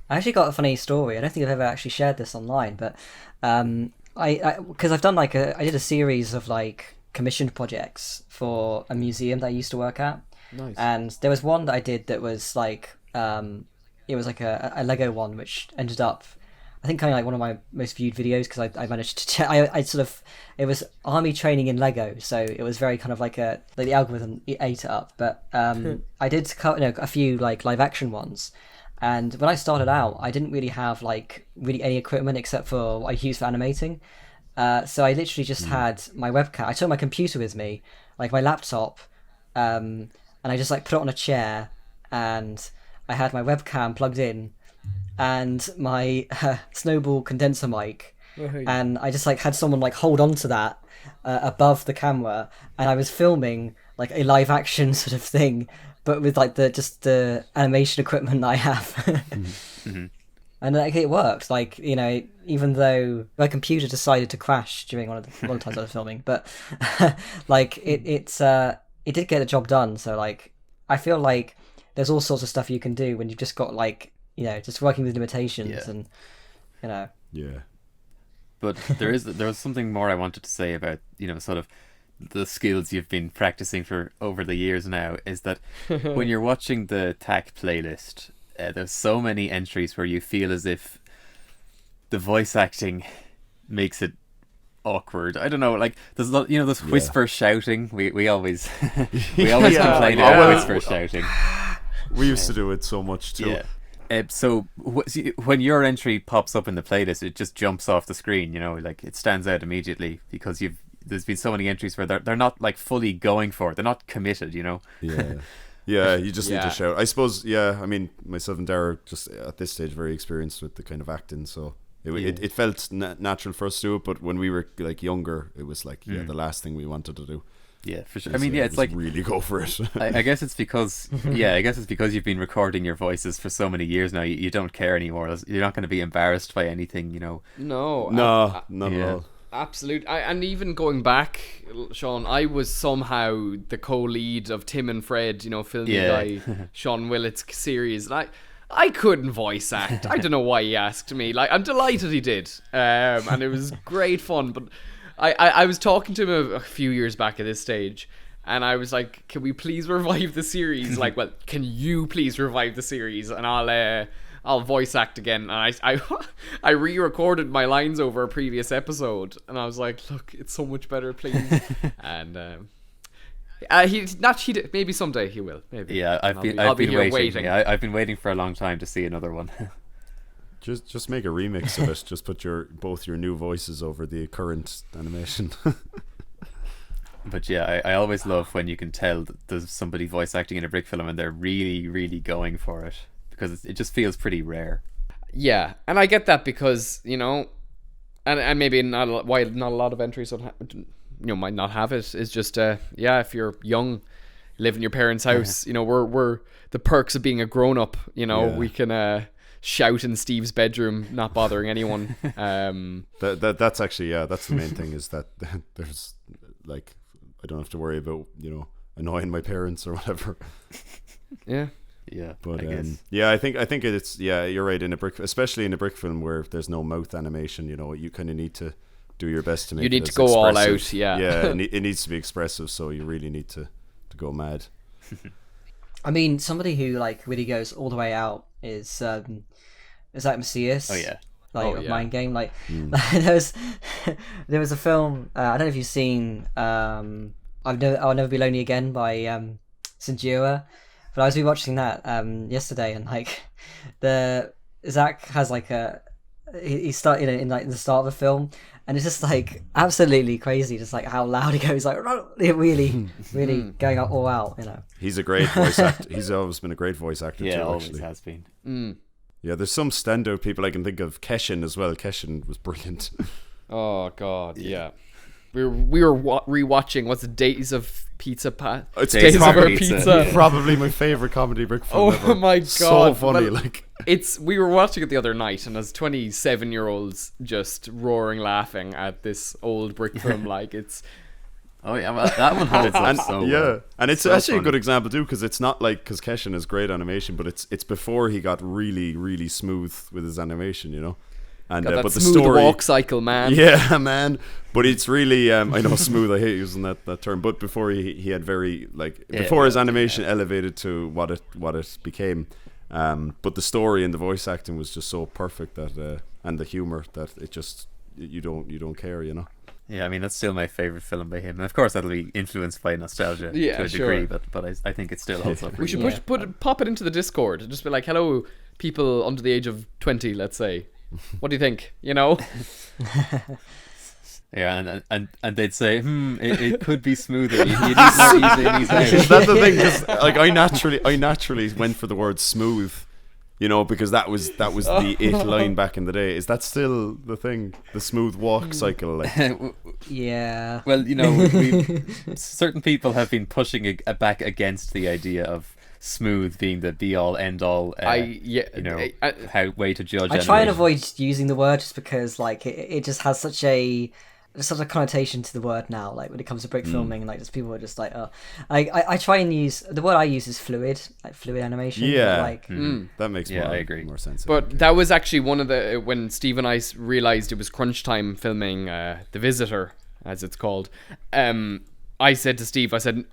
I actually got a funny story. I don't think I've ever actually shared this online, but because I've done I did a series of like commissioned projects for a museum that I used to work at. Nice. And there was one that I did that was like it was like a Lego one, which ended up, I think, kind of like one of my most viewed videos, because I managed to I sort of, it was army training in Lego, so it was very kind of like the algorithm ate it up. But I did a few like live action ones. And when I started out, I didn't really have like really any equipment except for what I used for animating. So I literally just had my webcam. I took my computer with me, like my laptop, and I just like put it on a chair, and I had my webcam plugged in, and my Snowball condenser mic, and I just like had someone like hold on to that above the camera, and I was filming like a live action sort of thing, but with like the animation equipment that I have. And like, it works. Like, you know, even though my computer decided to crash during one of the times I was filming, but like it did get the job done. So like, I feel like there's all sorts of stuff you can do when you've just got like, you know, just working with limitations and, you know. Yeah. But there was something more I wanted to say about, you know, sort of the skills you've been practicing for over the years now, is that when you're watching the THAC playlist, there's so many entries where you feel as if the voice acting makes it awkward. I don't know, like there's this whisper shouting. We always complain about whisper shouting. We used to do it so much too. Yeah. So when your entry pops up in the playlist, it just jumps off the screen. You know, like it stands out immediately because there's been so many entries where they're not like fully going for it. They're not committed. You know. Yeah. Yeah, you just need to shout. I suppose, I mean, myself and Daragh just at this stage very experienced with the kind of acting, so it felt natural for us to do it, but when we were like younger, it was like, the last thing we wanted to do. Yeah, for sure. I mean, it's like really go for it. I guess it's because you've been recording your voices for so many years now. You don't care anymore. You're not going to be embarrassed by anything, you know. No, not at all. Absolute. And even going back, Sean, I was somehow the co-lead of Tim and Fred, you know, filming by Sean Willett's series. And I couldn't voice act. I don't know why he asked me. Like, I'm delighted he did. And it was great fun. But I was talking to him a few years back at this stage, and I was like, can we please revive the series? Like, well, can you please revive the series? And I'll voice act again. And I re-recorded my lines over a previous episode, and I was like, look, it's so much better, please. And maybe someday he will. Maybe. Yeah, I've been here waiting. Yeah, I've been waiting for a long time to see another one. Just make a remix of it. Just put both your new voices over the current animation. But yeah, I always love when you can tell that there's somebody voice acting in a Brick film and they're really, really going for it, because it just feels pretty rare. Yeah, and I get that because, you know, and maybe why not a lot of entries might not have it, is just if you're young, live in your parents' house, you know, we're the perks of being a grown up, you know, we can shout in Steve's bedroom, not bothering anyone. That's actually that's the main thing, is that there's like, I don't have to worry about, you know, annoying my parents or whatever. Yeah. But I think it's you're right, especially in a Brick film where there's no mouth animation, you know, you kind of need to do your best to make it. You need to go all out. It needs to be expressive, so you really need to go mad. I mean, somebody who like really goes all the way out is Zach Macias. Oh yeah. Like Mind Game. Like there was a film. I don't know if you've seen. I'll Never Be Lonely Again by Sanjira. But I was rewatching that yesterday, and like Zach has like he started in the start of the film, and it's just like absolutely crazy, just like how loud he goes, like really going all out, you know. He's a great voice actor. He's always been a great voice actor too. Always actually has been. Yeah, there's some standout people I can think of. Keshin as well. Keshin was brilliant. Oh God, yeah. We were rewatching what's the Days of Pizza It's Days of Our Pizza. Probably my favorite comedy Brick film ever. Oh my God, so funny. We were watching it the other night, and as 27-year-olds just roaring laughing at this old Brick film, like it's. Oh yeah, well, that one holds up so well. And it's so actually funny. A good example too, because it's not like, because Keshin is great animation, but it's before he got really, really smooth with his animation, you know. And but the smooth story, walk cycle, man. Yeah, man. But it's really I know smooth. I hate using that term. But before he had very before his animation elevated to what it became. But the story and the voice acting was just so perfect that and the humor that it just you don't care, you know. Yeah, I mean that's still my favorite film by him, and of course that'll be influenced by nostalgia to a degree. But I think it still holds up. We should pop it into the Discord and just be like, hello, people under the age of 20, let's say. What do you think? You know? Yeah, and they'd say, it could be smoother. You need more easy in his house. That's the thing, because like I naturally went for the word smooth, you know, because that was the it line back in the day. Is that still the thing? The smooth walk cycle, like. Yeah. Well, you know, certain people have been pushing back against the idea of smooth being the be all end all. How way to judge. I try and avoid using the word just because like it just has such a connotation to the word now, like when it comes to brick filming, and like just people are just like, oh, I try and use the word I use is fluid, like fluid animation. Yeah, like that makes I agree. more sense. But that was actually one of the when Steve and I realized it was crunch time filming The Visitor, as it's called. I said to Steve, I said,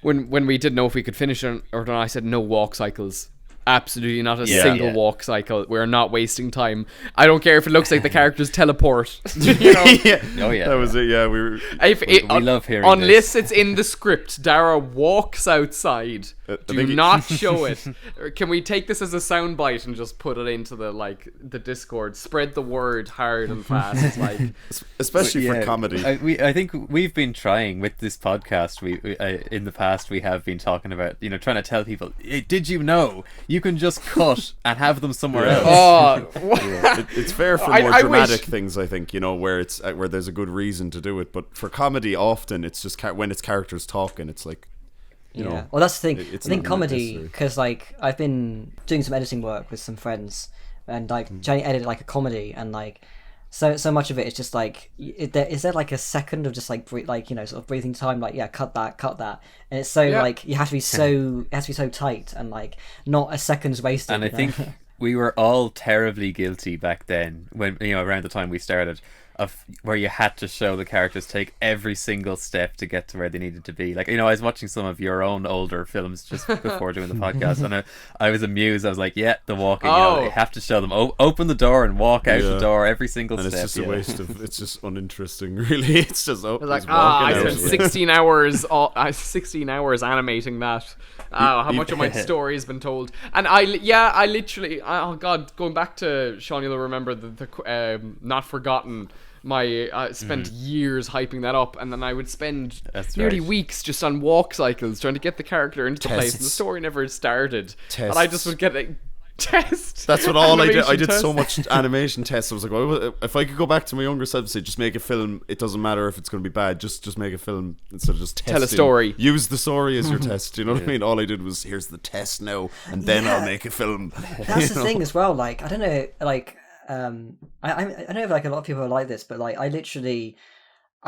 when we didn't know if we could finish it or not, I said no walk cycles. Absolutely not a single walk cycle. We're not wasting time. I don't care if it looks like the characters teleport. You know? Oh yeah, that was it. Yeah, we love hearing unless this. it's in the script. Daragh walks outside. Do not show it. Can we take this as a soundbite and just put it into the Discord? Spread the word hard and fast, like especially for comedy. I think we've been trying with this podcast. We in the past we have been talking about trying to tell people, hey, did you know you can just cut and have them somewhere else? Oh, it's fair for more dramatic things, I think. Where it's where there's a good reason to do it. But for comedy, often it's just when it's characters talking, it's like. Well, that's the thing. I think comedy, because like I've been doing some editing work with some friends, and like trying to edit like a comedy, and like so much of it is just like, is there like a second of just like sort of breathing time, like cut that, and it's so like you have to be so tight, and like not a second's wasted. And I think we were all terribly guilty back then when around the time we started. Of where you had to show the characters take every single step to get to where they needed to be. Like, I was watching some of your own older films just before doing the podcast, and I was amused. I was like, the walking, you have to show them open the door and walk out the door every single step. And it's just a waste of, it's just uninteresting, really. It's just I spent 16 hours animating that. How much of my story has been told. And I literally, oh god, going back to Sean, you'll remember the Not Forgotten. I spent years hyping that up, and then I would spend nearly weeks just on walk cycles trying to get the character into the place, and the story never started. And I just would get a test. That's what all I did. I did so much animation tests. I was like, well, if I could go back to my younger self and say, just make a film. It doesn't matter if it's going to be bad. Just make a film instead of just testing. Tell a story. Use the story as your test. You know what I mean? All I did was, here's the test now, and then I'll make a film. That's the thing as well. Like, I don't know, like. I know like a lot of people are like this, but like I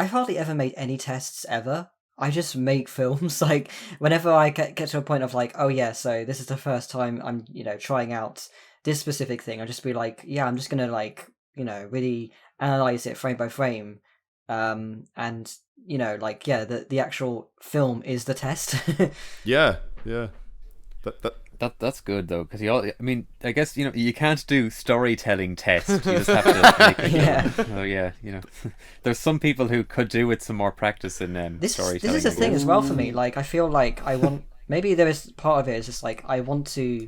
hardly ever made any tests ever. I just make films. Like whenever I get to a point of like, oh yeah, so this is the first time I'm trying out this specific thing, I'll just be like, I'm just gonna like really analyze it frame by frame, and the actual film is the test. yeah That's good though, because I guess you can't do storytelling tests. You just have to make it. There's some people who could do with some more practice in storytelling. This is the thing as well for me. Like I feel like I want, maybe there is part of it is just like I want to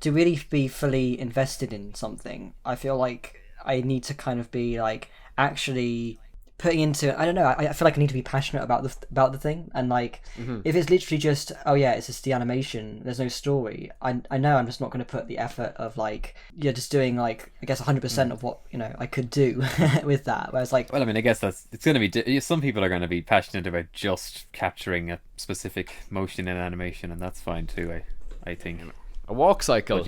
really be fully invested in something. I feel like I need to kind of be like actually putting into, I don't know, I feel like I need to be passionate about the thing, and like if it's literally just it's just the animation, there's no story, I know I'm just not going to put the effort of like just doing like I guess 100% of what I could do with that, whereas like, well, I mean, I guess it's going to be some people are going to be passionate about just capturing a specific motion in animation, and that's fine too. I think a walk cycle, but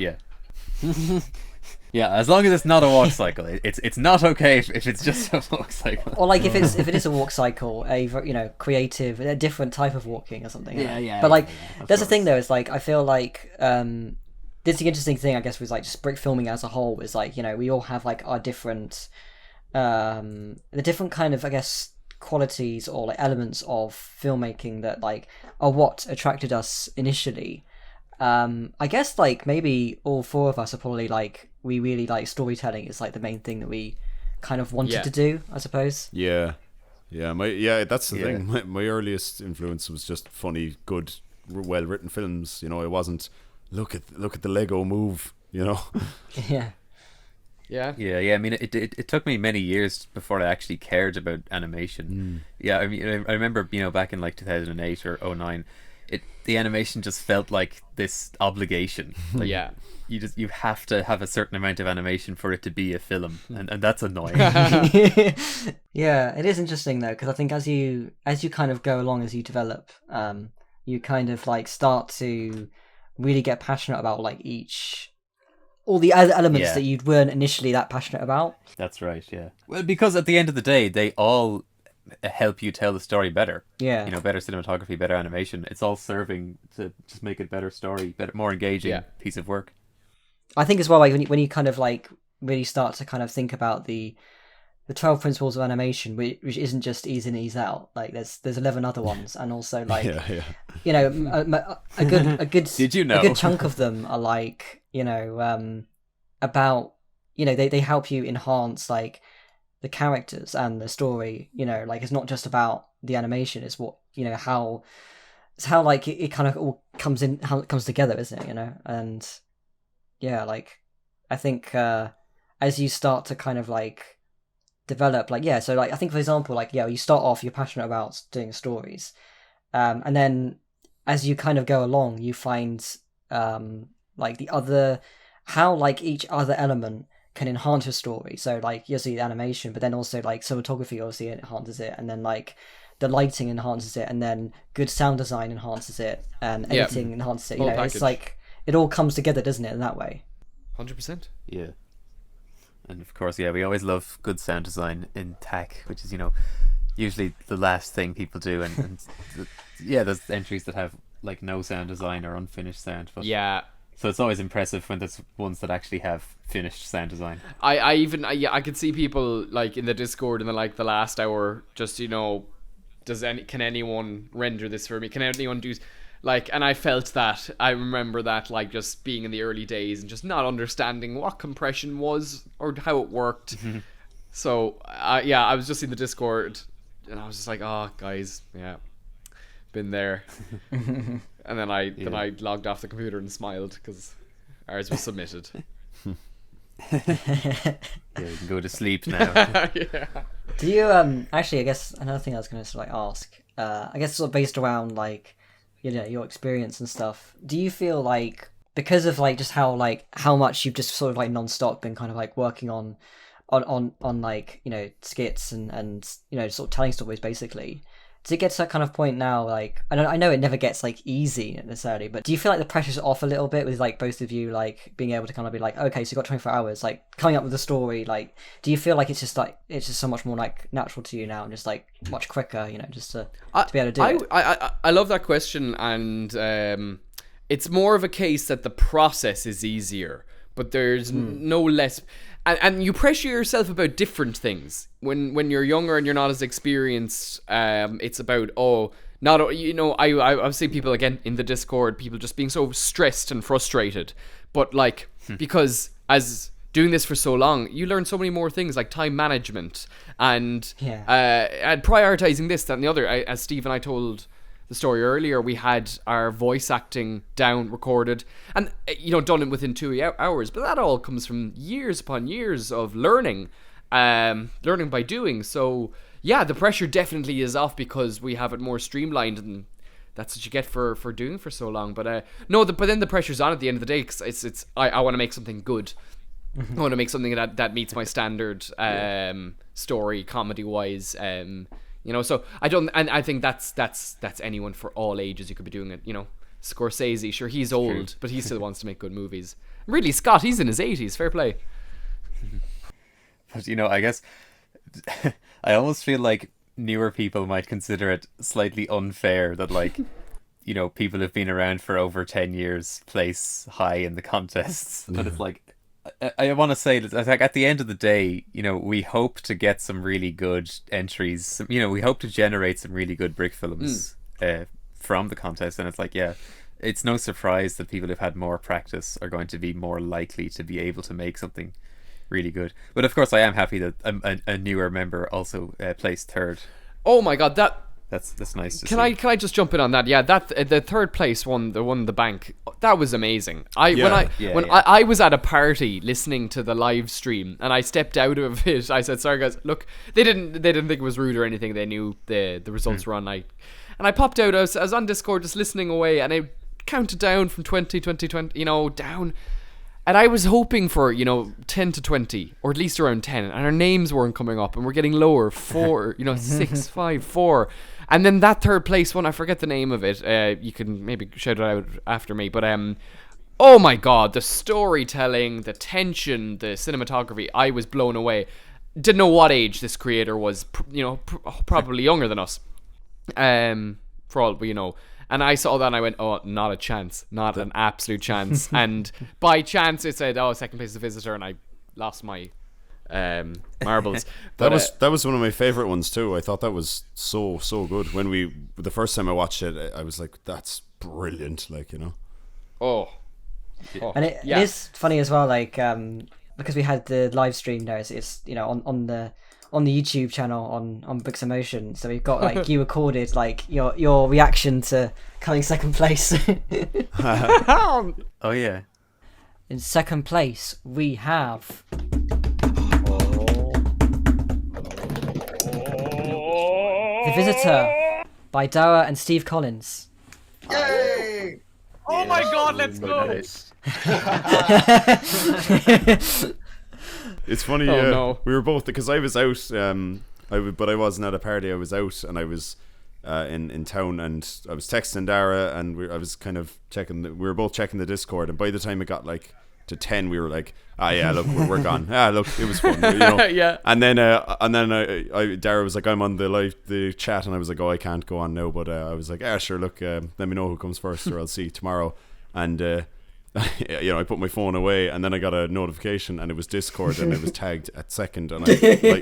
yeah, as long as it's not a walk cycle, it's not okay if it's just a walk cycle. Or like if it is a walk cycle, a creative, a different type of walking or something. But like, that's the thing though. Is like I feel like this is the interesting thing, I guess, was like just brick filming as a whole. Is like we all have like our different, the different kind of, I guess, qualities or like elements of filmmaking that like are what attracted us initially. I guess like maybe all four of us are probably like, we really like storytelling is like the main thing that we kind of wanted to do, I suppose. That's the thing. My earliest influence was just funny, good, well written films. It wasn't look at the Lego move. Yeah. I mean, it took me many years before I actually cared about animation. I mean, I remember back in like 2008 or 2009. The animation just felt like this obligation. Like, you have to have a certain amount of animation for it to be a film, and that's annoying. Yeah, it is interesting though, because I think as you kind of go along, as you develop you kind of like start to really get passionate about like all the other elements that you weren't initially that passionate about. That's right, yeah. Well, because at the end of the day, they all help you tell the story better. Yeah. You know, better cinematography, better animation. It's all serving to just make it better story, better, more engaging piece of work. I think as well, like when you kind of like really start to kind of think about the 12 principles of animation, which isn't just ease in, ease out. Like there's 11 other ones, and also like you know a good Did you know? a good chunk of them are like, you know, about, you know, they help you enhance like the characters and the story. You know, like it's not just about the animation; it's what, you know, how like it kind of all comes in, how it comes together, isn't it? You know, and yeah, like I think as you start to kind of like develop, like, so like I think, for example, like you start off, you're passionate about doing stories, and then as you kind of go along, you find like the other, how like each other element can enhance your story. So like you'll see the animation, but then also like cinematography obviously enhances it, and then like the lighting enhances it, and then good sound design enhances it, and editing enhances it. You know, package. It's like it all comes together, doesn't it, in that way? 100%. Yeah. And of course, we always love good sound design in THAC, which is, you know, usually the last thing people do. And there's entries that have like no sound design or unfinished sound. But, so it's always impressive when there's ones that actually have finished sound design. I could see people like in the Discord in the last hour, just, you know, can anyone render this for me? Can anyone do... Like, and I felt that. I remember that, like, just being in the early days and just not understanding what compression was or how it worked. So, I was just in the Discord and I was just like, oh, guys, been there. And then I logged off the computer and smiled because ours was submitted. You can go to sleep now. Do you, actually, I guess another thing I was going to like ask, I guess sort of based around, like, you know, your experience and stuff, do you feel like, because of like just how much you've just sort of like non-stop been kind of like working on like, you know, skits and you know, sort of telling stories basically, does it get to that kind of point now, like, I know it never gets like easy necessarily, but do you feel like the pressure's off a little bit with like both of you like being able to kind of be like, okay, so you've got 24 hours like coming up with a story, like do you feel like it's just so much more like natural to you now and just like much quicker, you know, just to be able to do it? I love that question, and it's more of a case that the process is easier, but there's no less... And you pressure yourself about different things. When you're younger and you're not as experienced, it's about, I've seen people, again, in the Discord, people just being so stressed and frustrated. But, like, because as doing this for so long, you learn so many more things, like time management and prioritizing this, that, and the other. As Steve and I told the story earlier, we had our voice acting down, recorded, and, you know, done it within 2 hours. But that all comes from years upon years of learning by doing. So yeah, the pressure definitely is off because we have it more streamlined, and that's what you get for doing for so long. But but then the pressure's on at the end of the day, because I want to make something good. I want to make something that meets my standard story, comedy wise. You know, so I think that's anyone for all ages. You could be doing it. You know, Scorsese, sure, he's old, but he still wants to make good movies. Really, Scott, he's in his 80s. Fair play. But, you know, I guess I almost feel like newer people might consider it slightly unfair that, like, you know, people who've been around for over 10 years place high in the contests. But it's like, I want to say that, like, at the end of the day, you know, we hope to get some really good entries. You know, we hope to generate some really good brick films from the contest. And it's like, it's no surprise that people who've had more practice are going to be more likely to be able to make something really good. But of course, I am happy that a newer member also placed third. Oh my god, that's nice to see. Can I just jump in on that? Yeah, that the third place one, the bank, that was amazing. When I was at a party listening to the live stream and I stepped out of it, I said, "Sorry guys, look, they didn't think it was rude or anything. They knew the results were on." And I popped out. I was on Discord just listening away, and I counted down from 20, you know, down. And I was hoping for, 10 to 20, or at least around 10, and our names weren't coming up, and we're getting lower, 4, 6, 5, 4. And then that third place one, I forget the name of it, you can maybe shout it out after me, but oh my god, the storytelling, the tension, the cinematography, I was blown away. Didn't know what age this creator was, probably younger than us, for all we know. And I saw that and I went, oh, not a chance. Not an absolute chance. And by chance it said, oh, second place is a visitor, and I lost my marbles. That was one of my favourite ones too. I thought that was so good. When the first time I watched it, I was like, that's brilliant, Oh. And it is funny as well, because we had the live stream there, it's on the YouTube channel on Books Emotion, so we've got you recorded your reaction to coming second place. Oh yeah. In second place we have The Visitor by Daragh and Steve Collins. Yay! Oh my god, let's go! It's funny. No. We were both, because I was out. But I wasn't at a party. I was out, and I was in town, and I was texting Daragh, and I was kind of checking. We were both checking the Discord, and by the time it got to 10, we were like, yeah, look, we're gone. Look, it was fun, Yeah. And then Daragh was like, I'm on the chat, and I was like, oh, I can't go on now, but I was like, sure, look, let me know who comes first, or I'll see you tomorrow. And I put my phone away, and then I got a notification, and it was Discord, and it was tagged at second, and I,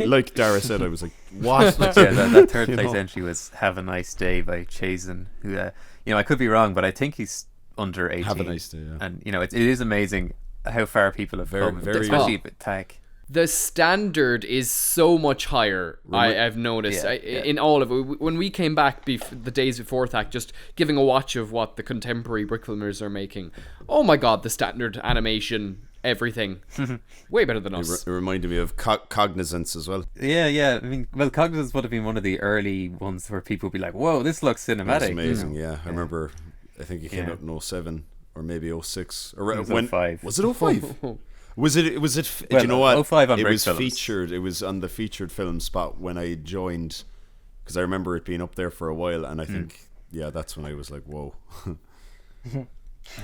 like Daragh said, I was like, what? That third place entry was Have a Nice Day by Chazen, who I could be wrong, but I think he's under 18. Have a Nice Day, yeah. And it is amazing how far people have come, especially with THAC. The standard is so much higher. I've noticed in all of it. When we came back the days before THAC, just giving a watch of what the contemporary brickfilmers are making. Oh my god, the standard animation, everything, way better than us. It reminded me of Cognizance as well. Yeah. I mean, well, Cognizance would have been one of the early ones where people would be like, "Whoa, this looks cinematic." It's amazing. Yeah, I remember. I think it came out in 07 or maybe 06 or it was 05. Was it 05? Was it? Well, do you know what? 05 on it was Brickfilms. featured. It was on the featured film spot when I joined, because I remember it being up there for a while, and I think that's when I was like, whoa.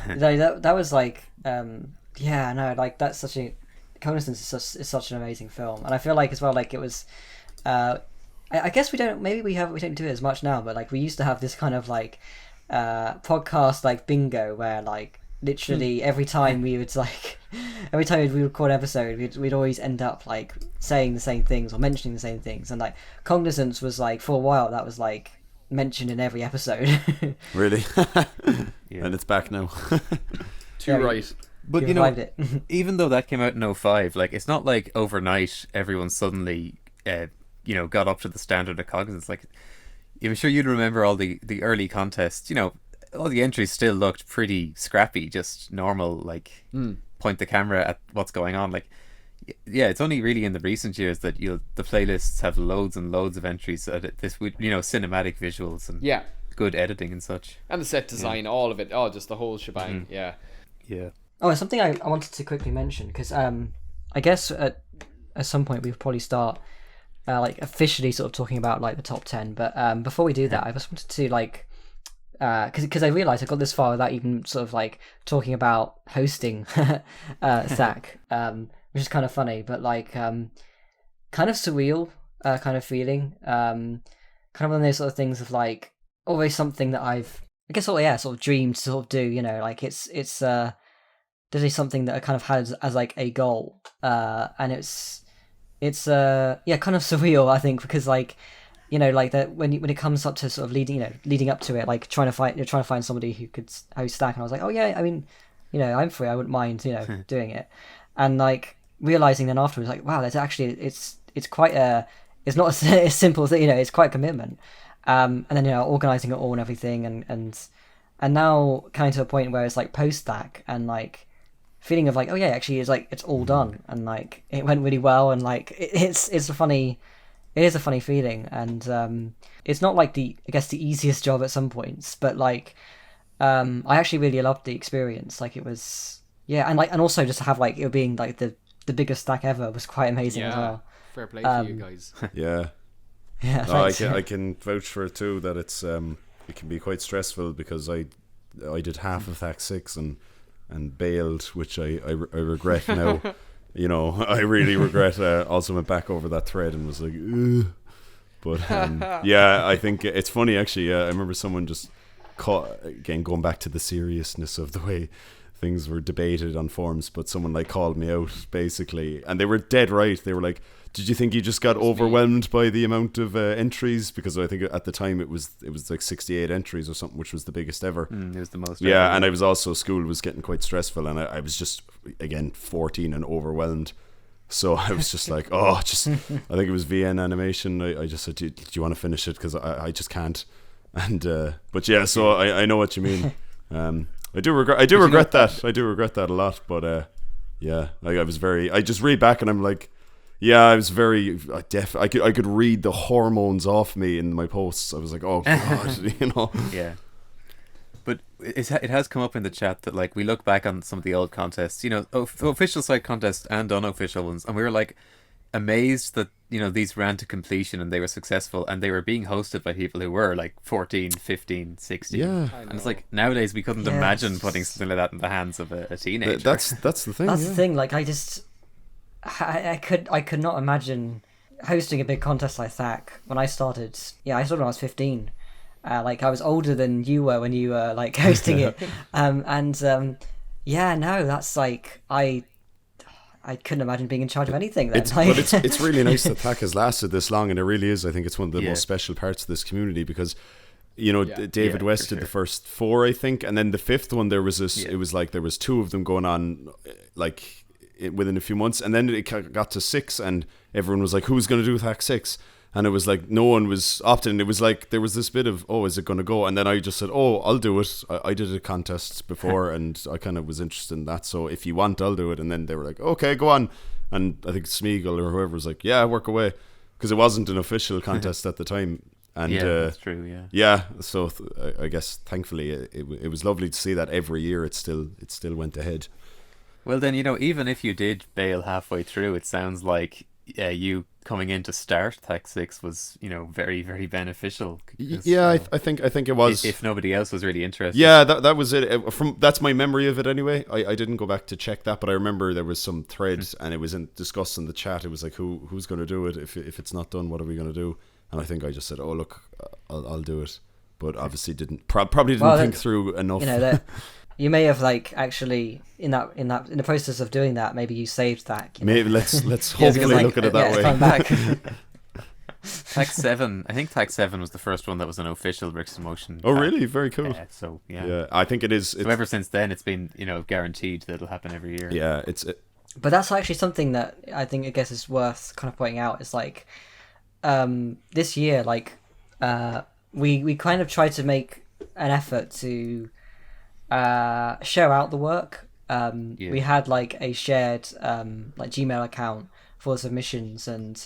that was that's such a Cognizance is such an amazing film, and I feel like as well it was. I guess we don't do it as much now, but we used to have this kind of podcast bingo where literally every time we would every time we record an episode we'd always end up saying the same things or mentioning the same things, and Cognizance was for a while that was mentioned in every episode. Really? And it's back now. Right. But even though that came out in 05, it's not overnight everyone suddenly got up to the standard of Cognizance. I'm sure you'd remember all the early contests, all the entries still looked pretty scrappy, just normal, point the camera at what's going on. It's only really in the recent years that the playlists have loads and loads of entries that this would, cinematic visuals and good editing and such. And the set design, all of it. Oh, just the whole shebang. Mm-hmm. Yeah. Oh, something I wanted to quickly mention, because I guess at some point we'll probably start officially sort of talking about the top 10, but before we do that, I just wanted to because I realised I got this far without even sort of talking about hosting THAC, which is kind of funny, but kind of surreal kind of feeling, kind of one of those sort of things of always something that I've sort of dreamed to sort of do, it's definitely something that I kind of had as a goal, and it's kind of surreal, I think, because that when it comes up to sort of leading up to it, trying to find somebody who could host THAC, and I was like, oh yeah, I mean, I'm free, I wouldn't mind doing it, and realizing then afterwards wow, that's actually it's quite it's not a simple thing, it's quite a commitment, and then organizing it all and everything, and now kind to a point where it's post THAC and feeling of oh yeah, actually it's all done, and it went really well, and it's a funny. It is a funny feeling, and it's not the easiest job at some points, but I actually really loved the experience. It was Yeah, and also just to have like it being like the biggest stack ever was quite amazing as well. Fair play to you guys. Yeah. Yeah, No, thanks. I can vouch for it too. That it's it can be quite stressful because I did half of THAC 6 and bailed, which I regret now. You know, I really regret. Also went back over that thread and was like, ugh. But yeah, I think it's funny actually. I remember someone just again going back to the seriousness of the way things were debated on forums, but someone like called me out basically, and they were dead right. They were like, "Did you think you just got overwhelmed by the amount of entries?" Because I think at the time it was like 68 entries or something, which was the biggest ever. It was the most. Yeah, ever. and I was also school was getting quite stressful, and I was just again 14 and overwhelmed. So I was just like, I think it was VN animation. I just said, do you want to finish it? Because I just can't. And but yeah, so I know what you mean. I do regret that. I do regret that a lot. But yeah, like I just read back and I'm like, yeah, I was very I could read the hormones off me in my posts. I was like, oh god, you know. Yeah. But it has come up in the chat that like we look back on some of the old contests, you know, official site contests and unofficial ones, and we were like amazed that, you know, these ran to completion and they were successful and they were being hosted by people who were like 14, 15, 16. Yeah. And it's like nowadays we couldn't imagine putting something like that in the hands of a teenager. That's the thing. That's yeah. the thing. Like I could not imagine hosting a big contest like THAC when I started. Yeah, I started when I was 15. Like I was older than you were when you were like hosting it. Yeah, no, that's like I couldn't imagine being in charge of anything then. But it's really nice that THAC has lasted this long, and it really is. I think it's one of the most special parts of this community because, you know, David West did the first 4, I think, and then the 5th one there was this. It was like there was 2 of them going on, like within a few months, and then it got to 6, and everyone was like, "Who's going to do THAC 6?" And it was like no one was opting. It was like there was this bit of, is it going to go? And then I just said, I'll do it. I did a contest before and I kind of was interested in that. So if you want, I'll do it. And then they were like, okay, go on. And I think Smeagol or whoever was like, yeah, work away. Because it wasn't an official contest at the time. And that's true, yeah. Yeah, so I guess thankfully it was lovely to see that every year it still went ahead. Well then, you know, even if you did bail halfway through, it sounds like you coming in to start THAC 6 was, you know, very, very beneficial. Yeah, I think it was. If nobody else was really interested. Yeah, that was it. That's my memory of it anyway. I didn't go back to check that, but I remember there was some threads and it was discussed in the chat. It was like, who's going to do it? If it's not done, what are we going to do? And I think I just said, look, I'll do it. But obviously probably didn't think through enough. You know, you may have like actually in the process of doing that, maybe you saved that. Maybe let's hopefully look at it that way. THAC 7. I think THAC 7 was the first one that was an official Bricks in Motion. Oh, really? Very cool. So yeah. Yeah, I think it is. So ever since then, it's been, you know, guaranteed that it'll happen every year. Yeah, But that's actually something that I think I guess is worth kind of pointing out. Is like this year, like we kind of tried to make an effort to share out the work. We had like a shared like Gmail account for submissions, and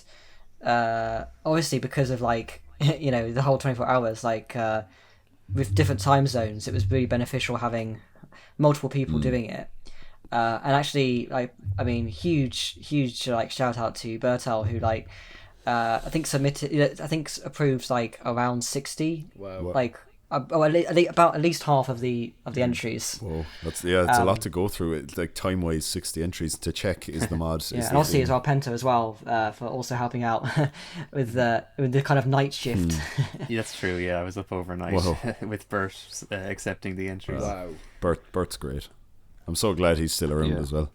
obviously because of like you know the whole 24 hours, like with different time zones, it was really beneficial having multiple people doing it. And actually, I mean, huge like shout out to Bertel, who like I think approved like around 60. Wow. Like about at least half of the entries. Whoa, it's a lot to go through. It like time wise, 60 entries to check is the mod. Yeah, and obviously as well Penta as well for also helping out with the kind of night shift. Yeah, that's true. Yeah, I was up overnight with Bert accepting the entries. Wow. Bert's great. I'm so glad he's still around as well.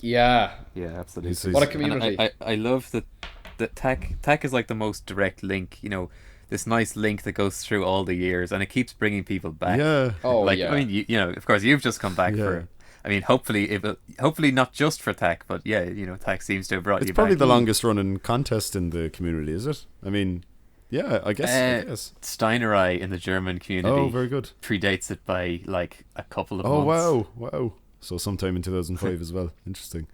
Yeah. Yeah, absolutely. What a community. I love that THAC is like the most direct link, you know, this nice link that goes through all the years and it keeps bringing people back. Yeah. Oh, like, yeah. I mean, you know, of course you've just come back for, I mean, hopefully not just for THAC, but yeah, you know, THAC seems to have brought you back. It's probably the longest running contest in the community, is it? I mean, yeah, I guess. Steinerei in the German community. Oh, very good. Predates it by like a couple of months. Oh, wow. So sometime in 2005 as well. Interesting.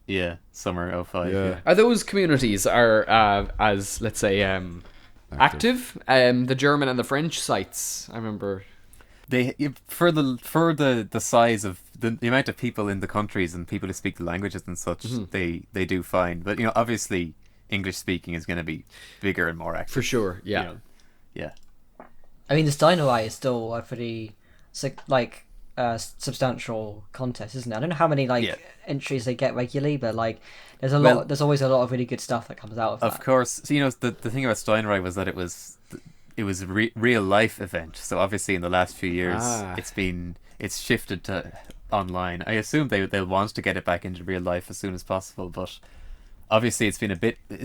Yeah, summer 05. Yeah. Are those communities as let's say active? The German and the French sites. I remember they for the size of the amount of people in the countries and people who speak the languages and such, they do fine. But obviously English speaking is going to be bigger and more active For sure, yeah. Yeah. I mean, the Steiner Eye is still a pretty substantial contest, isn't it? I don't know how many entries they get regularly, but there's there's always a lot of really good stuff that comes out of that. Of course. So the thing about Steiner Eye was that it was a real life event. So obviously in the last few years it's shifted to online. I assume they'll want to get it back into real life as soon as possible, but obviously it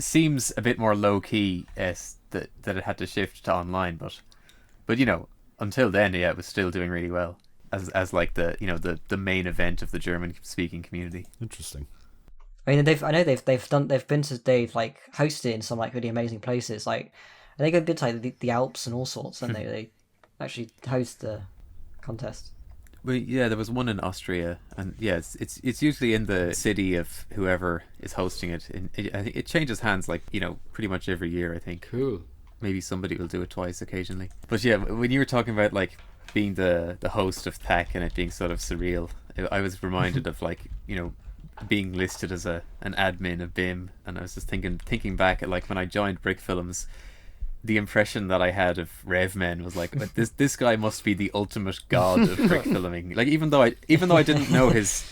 seems a bit more low key that it had to shift to online, but until then, it was still doing really well as like the main event of the German speaking community. Interesting. I mean, they've hosted in some really amazing places. They go been to the Alps and all sorts, and they actually host the contest. Well, yeah, there was one in Austria, and it's usually in the city of whoever is hosting it. I think it changes hands pretty much every year. I think. Cool. Maybe somebody will do it twice occasionally. But yeah, when you were talking about being the host of THAC and it being sort of surreal, I was reminded of being listed as an admin of BIM, and I was just thinking back at when I joined Brickfilms. The impression that I had of RevMen was this guy must be the ultimate god of brick filming. Even though I didn't know his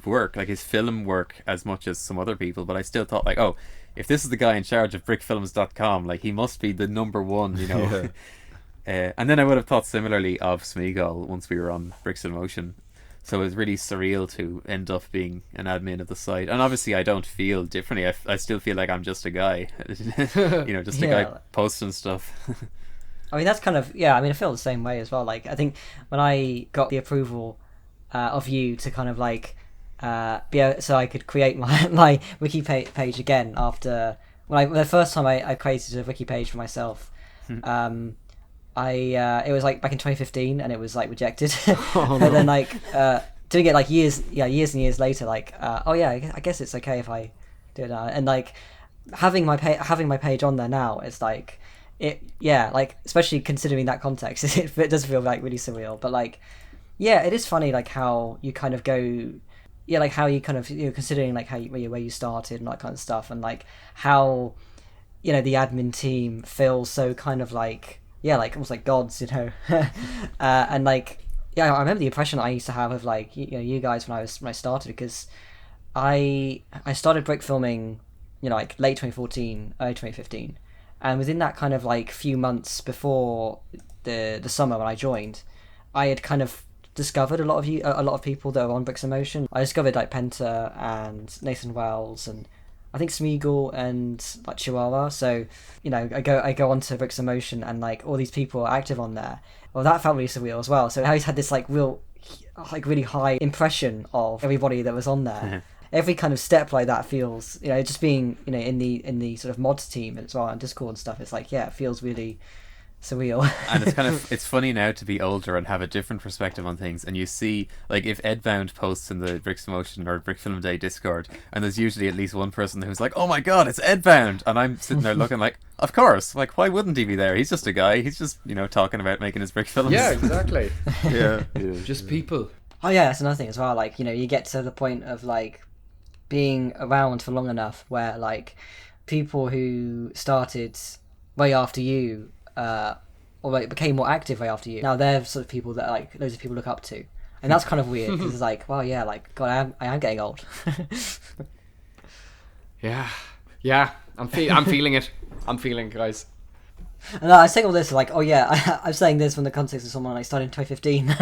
work, his film work as much as some other people, but I still thought if this is the guy in charge of brickfilms.com, he must be the number one, and then I would have thought similarly of Smeagol once we were on Bricks in Motion. So it was really surreal to end up being an admin of the site. And obviously I don't feel differently. I still feel like I'm just a guy. Just a guy posting stuff. I mean, that's kind of... Yeah, I mean, I feel the same way as well. I think when I got the approval of you to kind of so I could create my wiki page again after... the first time I created a wiki page for myself... it was back in 2015, and it was rejected. And then doing it years and years later, I guess it's okay if I do it now. And having my page on there now, it's especially considering that context, it does feel really surreal. But it is funny how you kind of go, how you kind of considering where you started and that kind of stuff, and how the admin team feels so kind of almost like gods, and I remember the impression I used to have of you guys when I started, because I started brick filming late 2014, early 2015, and within that kind of few months before the summer when I joined, I had kind of discovered a lot of people that were on Bricks in Motion. I discovered Penta and Nathan Wells and I think Smeagol and Chihuahua. So, I go onto Bricks in Motion, and all these people are active on there. Well, that felt really surreal as well. So I always had this real really high impression of everybody that was on there. Every kind of step like that feels, just being in the sort of mods team as well on Discord and stuff. It's it feels really surreal. And it's funny now to be older and have a different perspective on things, and you see if Edbound posts in the Bricks in Motion or Brick Film Day Discord, and there's usually at least one person who's oh my god, it's Edbound, and I'm sitting there looking of course, why wouldn't he be there? He's just a guy, he's just talking about making his brick films. Yeah, exactly. yeah just people. Oh yeah, that's another thing as well. You get to the point of being around for long enough where people who started way after you or became more active way after you. Now they're sort of people that loads of people look up to, and that's kind of weird because it's well, yeah, God, I am getting old. yeah, I'm feeling it. I'm feeling, guys. And I say all this oh yeah, I'm saying this from the context of someone started in 2015. No,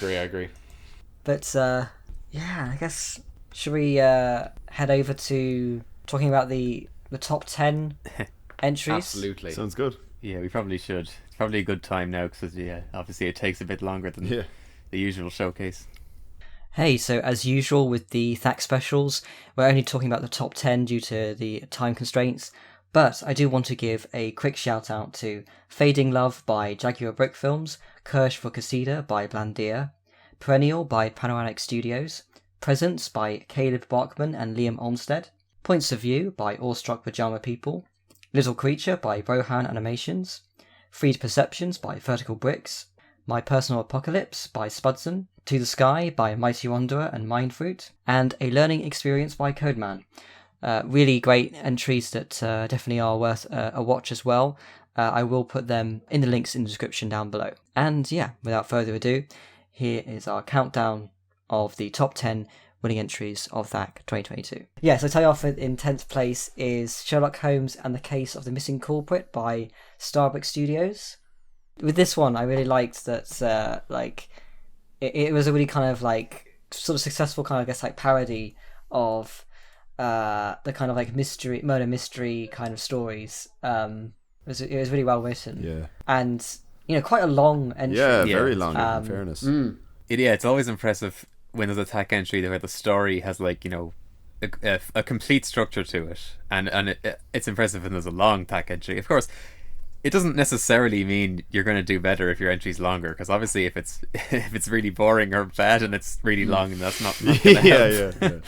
I agree. But yeah, I guess should we head over to talking about the top 10 entries? Absolutely. Sounds good. Yeah, we probably should. It's probably a good time now because obviously it takes a bit longer than the usual showcase. Hey, so as usual with the THAC specials, we're only talking about the top 10 due to the time constraints, but I do want to give a quick shout out to Fading Love by Jaguar Brickfilms, Kirsch for Casita by Blandier, Perennial by Panoramic Studios, Presence by Caleb Bachman and Liam Olmsted, Points of View by Awestruck Pajama People, Little Creature by Brohan Animations, Freed Perceptions by Vertical Bricks, My Personal Apocalypse by Spudson, To the Sky by Mighty Wanderer and Mindfruit, and A Learning Experience by Codeman. Really great entries that definitely are worth a watch as well. I will put them in the links in the description down below. And yeah, without further ado, here is our countdown of the top 10 winning entries of THAC 2022. Yeah, so tell you off in 10th place is Sherlock Holmes and the Case of the Missing Culprit by Starbrick Studios. With this one, I really liked that, it was a really kind of like sort of successful kind of, I guess, like parody of the kind of like murder mystery kind of stories. It was really well written. Yeah. And, you know, quite a long entry. Yeah, very long, in fairness. It's always impressive when there's a THAC entry where the story has, like, you know, a complete structure to it. And it's impressive when there's a long THAC entry. Of course, it doesn't necessarily mean you're going to do better if your entry's longer, because obviously if it's really boring or bad and it's really long, and that's not going to help.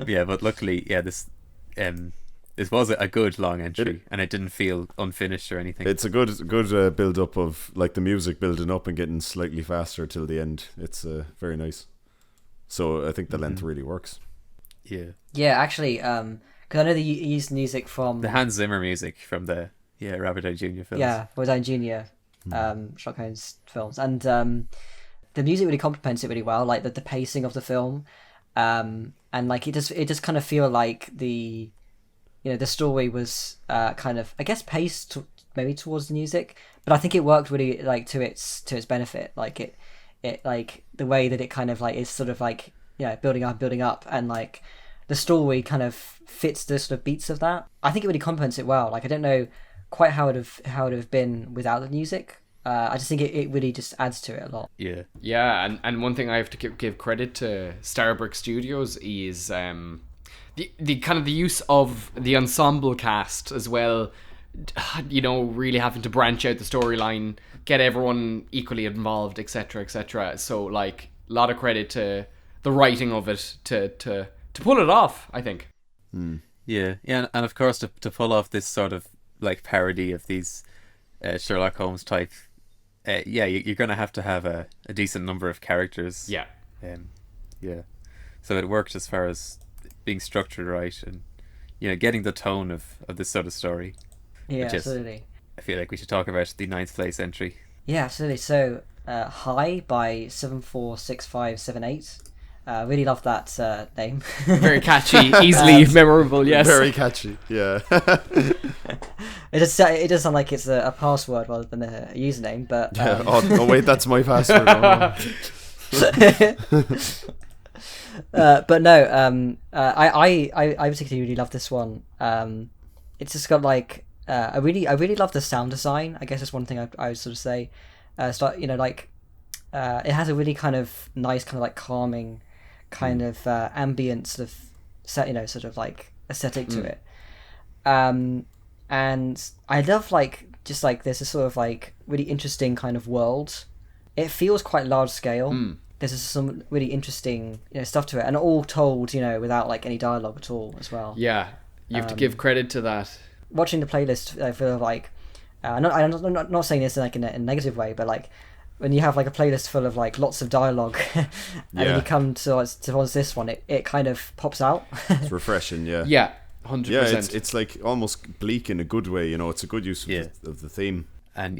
Yeah, but luckily, this was a good long entry, and it didn't feel unfinished or anything. It's a good build up of like the music building up and getting slightly faster till the end. It's very nice. So I think the length really works. Yeah, actually, because I know they used music from the Hans Zimmer music from the Robert Downey Jr. films. Yeah, Robert Downey Jr. Sherlock Holmes films, and the music really complements it really well. Like the pacing of the film, and like it just kind of feel like the story was kind of, I guess, paced maybe towards the music, but I think it worked really like to its benefit. Like it like the way that it kind of like is sort of like building up, and like the story kind of fits the sort of beats of that. I think it really complements it well. Like I don't know quite how it would have been without the music. I just think it really just adds to it a lot. Yeah, and one thing I have to give credit to Starbrick Studios is the kind of the use of the ensemble cast as well. You know, really having to branch out the storyline, get everyone equally involved, etc., etc. So like a lot of credit to the writing of it to pull it off, I think. Yeah, and of course to pull off this sort of like parody of these Sherlock Holmes type, you're gonna have to have a decent number of characters. So it worked as far as being structured right, and getting the tone of this sort of story. Absolutely. I feel like we should talk about the 9th place entry. Yeah, absolutely. So High by 746578. Really love that name. Very catchy, easily memorable. Yes, very catchy. Yeah. It does sound like it's a password rather than a username, but oh wait, that's my password. But no, I particularly really love this one. It's just got like I really love the sound design. I guess that's one thing I would sort of say. It has a really kind of nice, kind of like calming, kind of ambient sort of sort of like aesthetic to it. And I love like just like there's a sort of like really interesting kind of world. It feels quite large scale. There's some really interesting stuff to it, and all told without like any dialogue at all as well. Yeah, you have to give credit to that. Watching the playlist, I feel like I'm not saying this in like in a negative way, but like when you have like a playlist full of like lots of dialogue, and then you come towards this one, it kind of pops out. It's refreshing. Yeah, 100%. Yeah, it's like almost bleak in a good way. It's a good use of the theme. And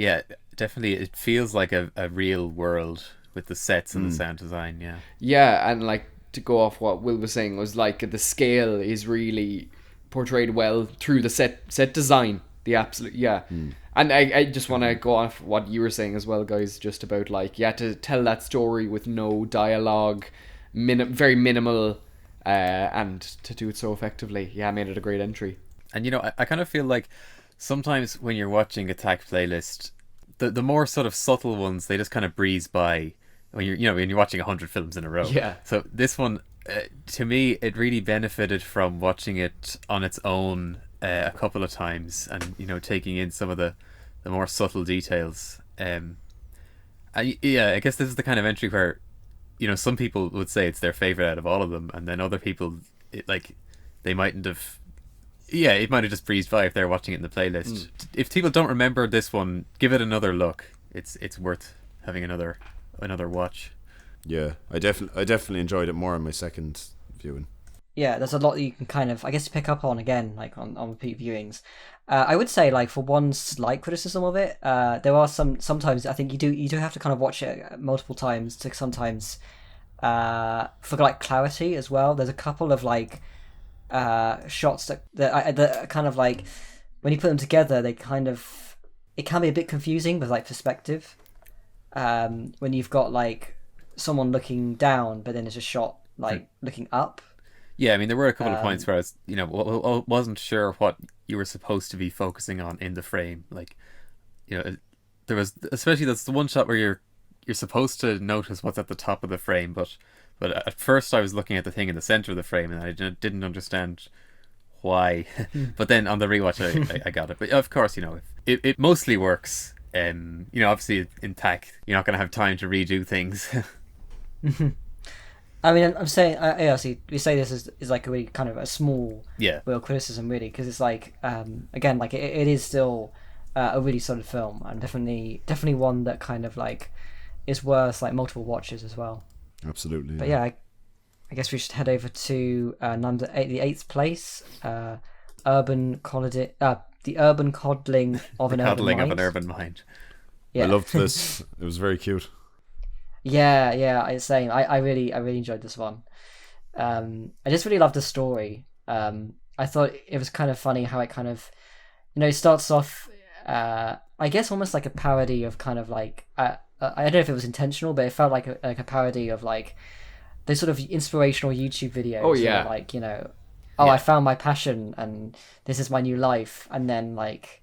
definitely it feels like a real world with the sets and the sound design. Yeah, and like to go off what Will was saying, was like the scale is really portrayed well through the set design. The absolute And I just want to go off what you were saying as well, guys, just about like to tell that story with no dialogue, very minimal, and to do it so effectively. Made it a great entry. And I kind of feel like sometimes when you're watching a THAC playlist, the more sort of subtle ones, they just kind of breeze by when you're watching 100 films in a row. So this one, to me, it really benefited from watching it on its own a couple of times, and taking in some of the more subtle details. I guess this is the kind of entry where some people would say it's their favorite out of all of them, and then other people it might have just breezed by if they're watching it in the playlist. If people don't remember this one, give it another look. it's worth having another watch. Yeah, I definitely enjoyed it more on my second viewing. Yeah, there's a lot that you can kind of, I guess, pick up on again, like on repeat viewings. I would say, like, for one slight criticism of it, there are sometimes I think you do have to kind of watch it multiple times to sometimes for like clarity as well. There's a couple of like shots that kind of like when you put them together, it can be a bit confusing with like perspective. When you've got like someone looking down, but then it's a shot like looking up. Yeah, I mean, there were a couple of points where I was, wasn't sure what you were supposed to be focusing on in the frame. Like, there was, especially that's the one shot where you're supposed to notice what's at the top of the frame, but at first I was looking at the thing in the center of the frame and I didn't understand why. But then on the rewatch, I got it. But of course, it mostly works. Obviously in THAC, you're not going to have time to redo things. I mean, I'm saying, see, we say this is like a really kind of a small real criticism, really, because it's like, again, like it is still a really solid film, and definitely one that kind of like is worth like multiple watches as well. Absolutely. But yeah, I guess we should head over to the eighth place, the urban coddling of an urban mind. Yeah. I loved this. It was very cute. Yeah, I was saying I really enjoyed this one. I just really loved the story. I thought it was kind of funny how it kind of, starts off, I guess almost like a parody of kind of like, I don't know if it was intentional, but it felt like a parody of like those sort of inspirational YouTube videos. Oh yeah. Like, I found my passion and this is my new life, and then like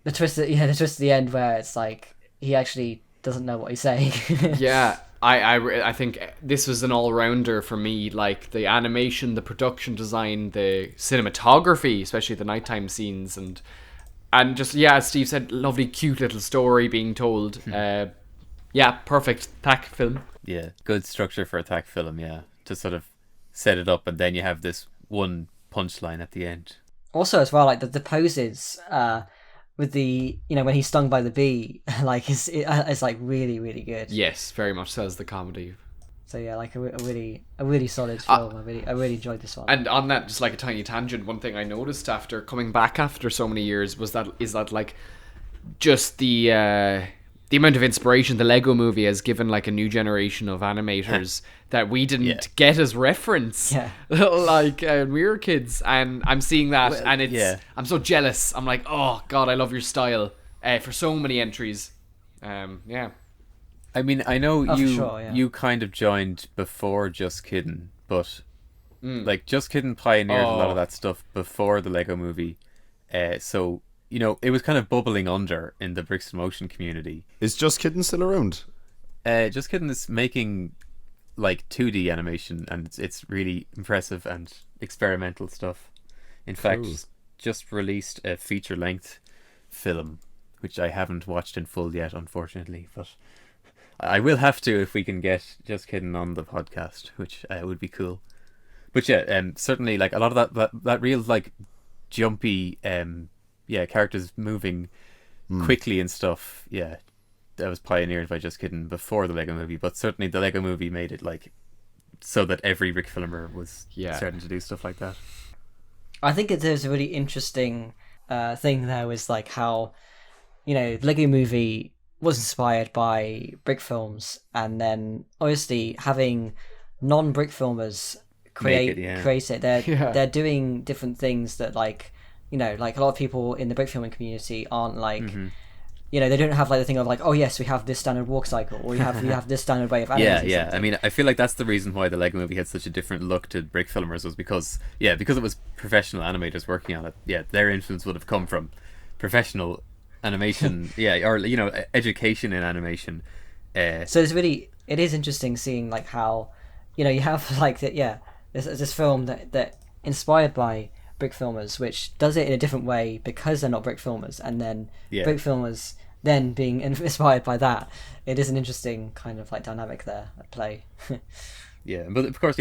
the twist at the end where it's like he actually doesn't know what he's saying. Yeah, I think this was an all-rounder for me. Like the animation, the production design, the cinematography, especially the nighttime scenes, and just as Steve said, lovely, cute little story being told. Perfect THAC film. Yeah, good structure for a THAC film. Yeah, to sort of set it up, and then you have this one punchline at the end. Also, as well, like the poses. With the when he's stung by the bee, like it's like really, really good. Yes, very much so as the comedy. So yeah, like a really solid film. I really enjoyed this one. And on that, just like a tiny tangent, one thing I noticed after coming back after so many years is that like just the amount of inspiration the Lego Movie has given like a new generation of animators that we didn't get as reference. Yeah. Like when we were kids, and I'm seeing that, and it's I'm so jealous. I'm like, oh god, I love your style for so many entries. I mean, I know you kind of joined before Just Kidding, but like Just Kidding pioneered a lot of that stuff before the Lego Movie. So it was kind of bubbling under in the Bricks in Motion community. Is Just Kidding still around? Just Kidding is making like 2D animation, and it's really impressive and experimental stuff. In fact, just released a feature-length film, which I haven't watched in full yet, unfortunately, but I will have to if we can get Just Kidding on the podcast, which would be cool. But certainly like a lot of that real like jumpy characters moving quickly and stuff, that was pioneered by Just Kidding before the Lego Movie, but certainly the Lego Movie made it like so that every Brick filmer was starting to do stuff like that. I think there's a really interesting thing there was like how the Lego Movie was inspired by Brickfilms, and then obviously having non-Brick filmers create it. They're doing different things that like like a lot of people in the brick filming community aren't like they don't have like the thing of like, oh yes, we have this standard walk cycle, or we have this standard way of animating something. I mean, I feel like that's the reason why the Lego Movie had such a different look to brick filmers, was because it was professional animators working on it. Their influence would have come from professional animation or education in animation. So it is interesting seeing like how you have like this film that inspired by brick filmers, which does it in a different way because they're not brick filmers, and then brick filmers then being inspired by that. It is an interesting kind of like dynamic there at play. But of course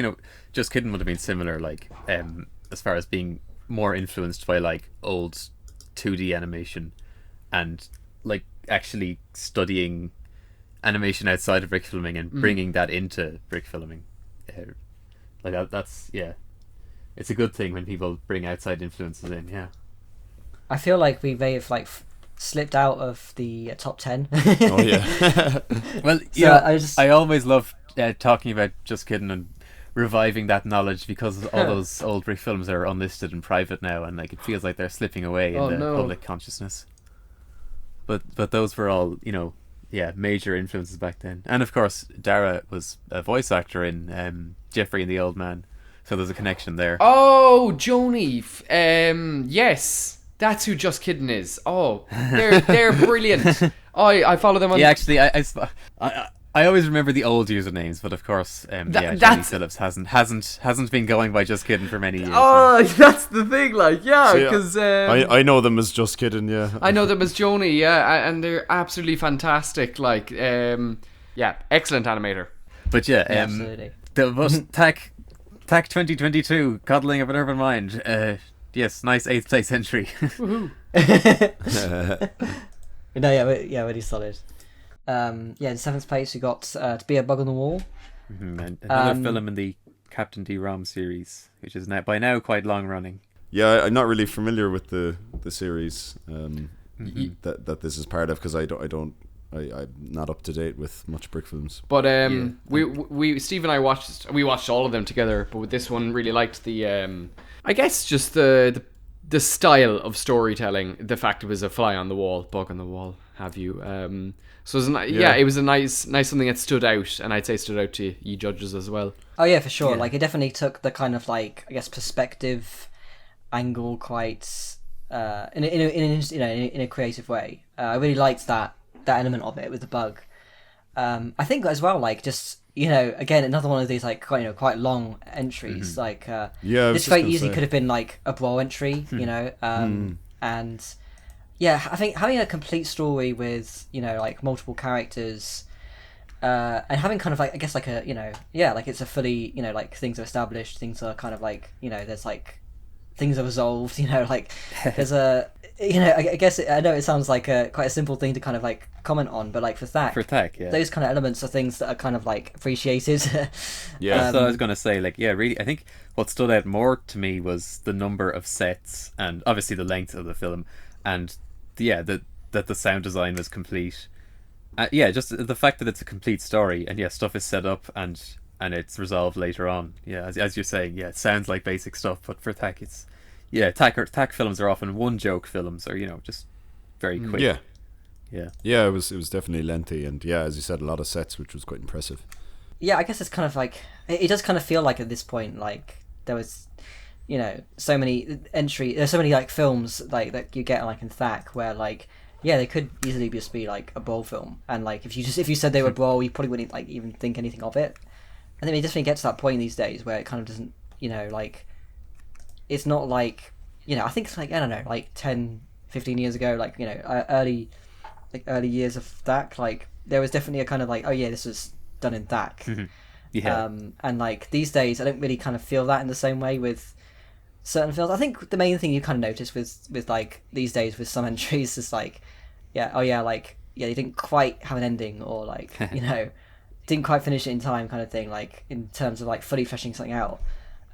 Just Kidding would have been similar, like as far as being more influenced by like old 2D animation, and like actually studying animation outside of brick filming and bringing that into brick filming. That's it's a good thing when people bring outside influences in. Yeah, I feel like we may have like slipped out of the top 10. Oh yeah. well, I always love talking about Just Kidding and reviving that knowledge, because all those old brick films are unlisted and private now, and like it feels like they're slipping away in the public consciousness. But those were all, major influences back then. And of course, Daragh was a voice actor in Jeffrey and the Old Man, so there's a connection there. Oh, Joni. Yes, that's who Just Kidding is. Oh, they're brilliant. I follow them on. Yeah, actually, I always remember the old usernames, but of course, Johnny Phillips hasn't been going by Just Kidding for many years. Oh, that's the thing, because I know them as Just Kidding, yeah. I know them as Joni, and they're absolutely fantastic. Excellent animator. But Absolutely. THAC 2022, Coddling of an Urban Mind. Yes, nice 8th place entry. Really solid. In 7th place we got To Be a Bug on the Wall. And another film in the Captain D. Rom series, which is by now quite long running. Yeah, I'm not really familiar with the series that this is part of, because I'm not up to date with much brick films. But we Steve and I watched all of them together. But with this one, really liked the I guess just the style of storytelling. The fact it was a fly on the wall, bug on the wall, have you? So it was it was a nice something that stood out, and I'd say stood out to you judges as well. Oh yeah, for sure. Like it definitely took the kind of like, I guess, perspective angle quite in a creative way. I really liked that element of it with the bug. I think as well, like just again another one of these like quite long entries. Like this very easily could have been like a brawl entry, and. Yeah, I think having a complete story with like multiple characters, and having kind of like, I guess, like a like it's a fully like things are established, things are kind of like there's like things are resolved, like there's a I guess I know it sounds like quite a simple thing to kind of like comment on, but like for THAC, those kind of elements are things that are kind of like appreciated. That's what I was gonna say. Like, really, I think what stood out more to me was the number of sets and obviously the length of the film, and that the sound design was complete. Just the fact that it's a complete story, and stuff is set up and it's resolved later on. As you're saying, it sounds like basic stuff, but for THAC it's THAC films are often one joke films, or just very quick. It was definitely lengthy, and as you said, a lot of sets, which was quite impressive. I guess it's kind of like it does kind of feel like at this point like there was so many there's so many like films like that you get like in THAC where like they could easily just be like a brawl film, and like if you said they were brawl, you probably wouldn't like even think anything of it. And then it definitely gets to that point these days where it kind of doesn't like it's not like I think it's like, I don't know, like 10-15 years ago, like early years of THAC, like there was definitely a kind of like, oh yeah, this was done in THAC. And like these days I don't really kind of feel that in the same way with certain films. I think the main thing you kind of notice with like these days with some entries is like they didn't quite have an ending, or like didn't quite finish it in time, kind of thing, like in terms of like fully fleshing something out.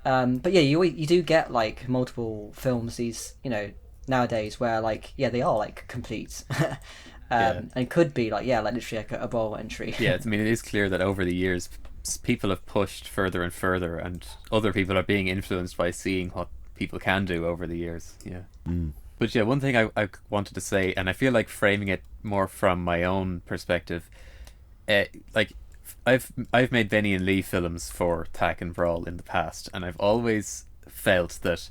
But you do get like multiple films these nowadays where like they are like complete. And could be like literally like a brawl entry. I mean, it is clear that over the years people have pushed further and further, and other people are being influenced by seeing what people can do over the years. But one thing I wanted to say, and I feel like framing it more from my own perspective, like I've made Benny and Lee films for THAC and Brawl in the past, and I've always felt that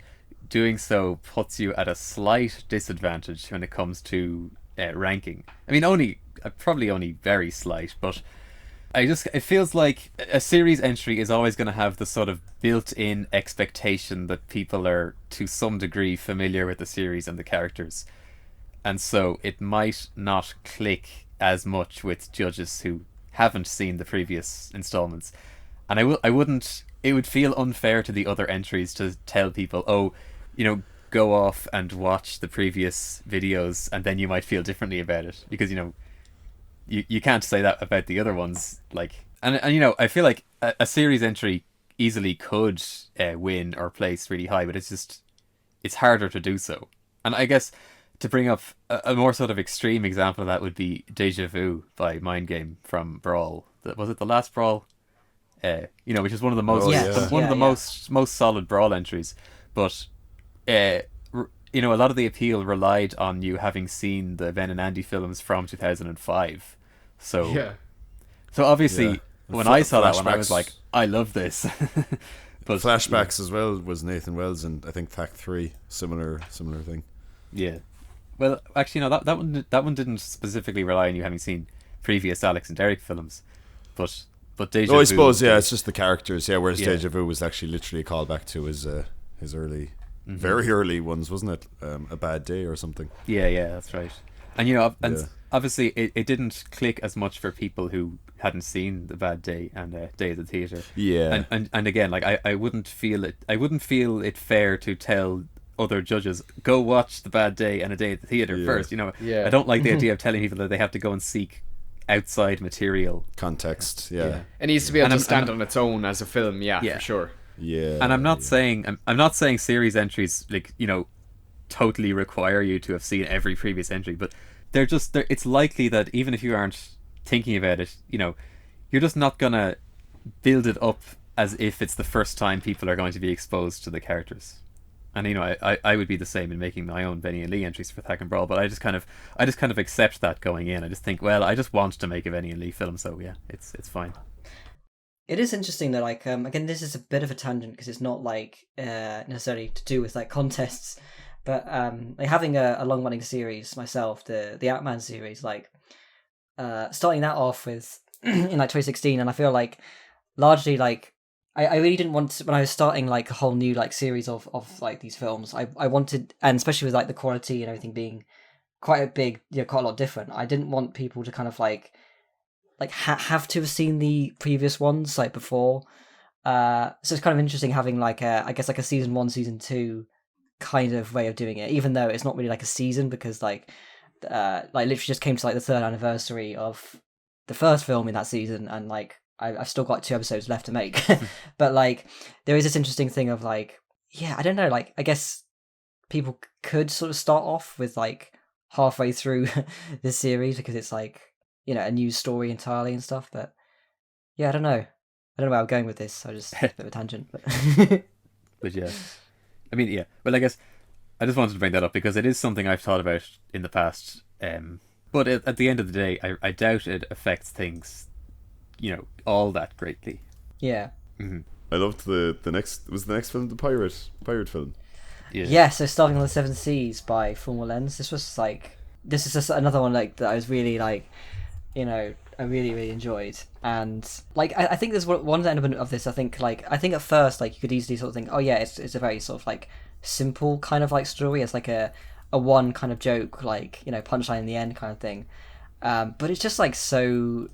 doing so puts you at a slight disadvantage when it comes to ranking. I mean, probably only very slight, but it feels like a series entry is always going to have the sort of built-in expectation that people are to some degree familiar with the series and the characters, and so it might not click as much with judges who haven't seen the previous installments. And it would feel unfair to the other entries to tell people, go off and watch the previous videos, and then you might feel differently about it, because you can't say that about the other ones. Like, and I feel like a series entry easily could win or place really high, but it's harder to do so. And I guess to bring up a more sort of extreme example of that would be Deja Vu by Mind Game from Brawl. Was it the last Brawl? Which is one of the most most solid Brawl entries. But a lot of the appeal relied on you having seen the Ben and Andy films from 2005. So obviously when I saw that one, I was like, I love this. But Flashbacks as well was Nathan Wells, and I think THAC 3 similar thing. Yeah. Well, actually, no, that one didn't specifically rely on you having seen previous Alex and Derek films, but Deja Vu. I suppose it's just the characters. Yeah, whereas Deja Vu was actually literally a callback to his early, very early ones, wasn't it? A Bad Day or something. Yeah, that's right. And obviously it didn't click as much for people who hadn't seen The Bad Day and Day at the Theatre. Yeah. And again, like I wouldn't feel it fair to tell other judges, go watch The Bad Day and A Day at the Theatre first. I don't like the idea of telling people that they have to go and seek outside material context. Yeah. It needs to be able to stand on its own as a film. Yeah, for sure. Yeah. And I'm not saying series entries totally require you to have seen every previous entry, but it's likely that even if you aren't thinking about it, you're just not gonna build it up as if it's the first time people are going to be exposed to the characters. And I would be the same in making my own Benny and Lee entries for THAC and Brawl, but I just kind of accept that going in. I just think, well, I just want to make a Benny and Lee film, so yeah, it's fine. It is interesting that again, this is a bit of a tangent because it's not necessarily to do with contests, but having a long running series myself, the Outman series, starting that off with in 2016, and I feel largely I really didn't want to, when I was starting a whole new series of these films, I wanted, and especially with the quality and everything being quite a big, quite a lot different, I didn't want people to kind of have to have seen the previous ones before. So it's kind of interesting having I guess a season 1, season 2 kind of way of doing it, even though it's not really a season, because literally just came to the 3rd anniversary of the first film in that season, and I've still got 2 episodes left to make. But there is this interesting thing of I don't know, I guess people could sort of start off with halfway through this series because it's a new story entirely and stuff. But yeah, I don't know where I'm going with this. I just a bit of a tangent, but but yeah, I mean, yeah. Well, I guess I just wanted to bring that up because it is something I've thought about in the past. But at the end of the day, I doubt it affects things all that greatly. Yeah. Mm-hmm. I loved the next film, the pirate film. Yeah, so Starting on the Seven Seas by Full Lens. This was this is just another one that I was really I really, really enjoyed. And I think there's one element of this. I think at first you could easily sort of think, oh yeah, it's a very sort of simple kind of story. It's a one kind of joke, punchline in the end kind of thing. But it's just so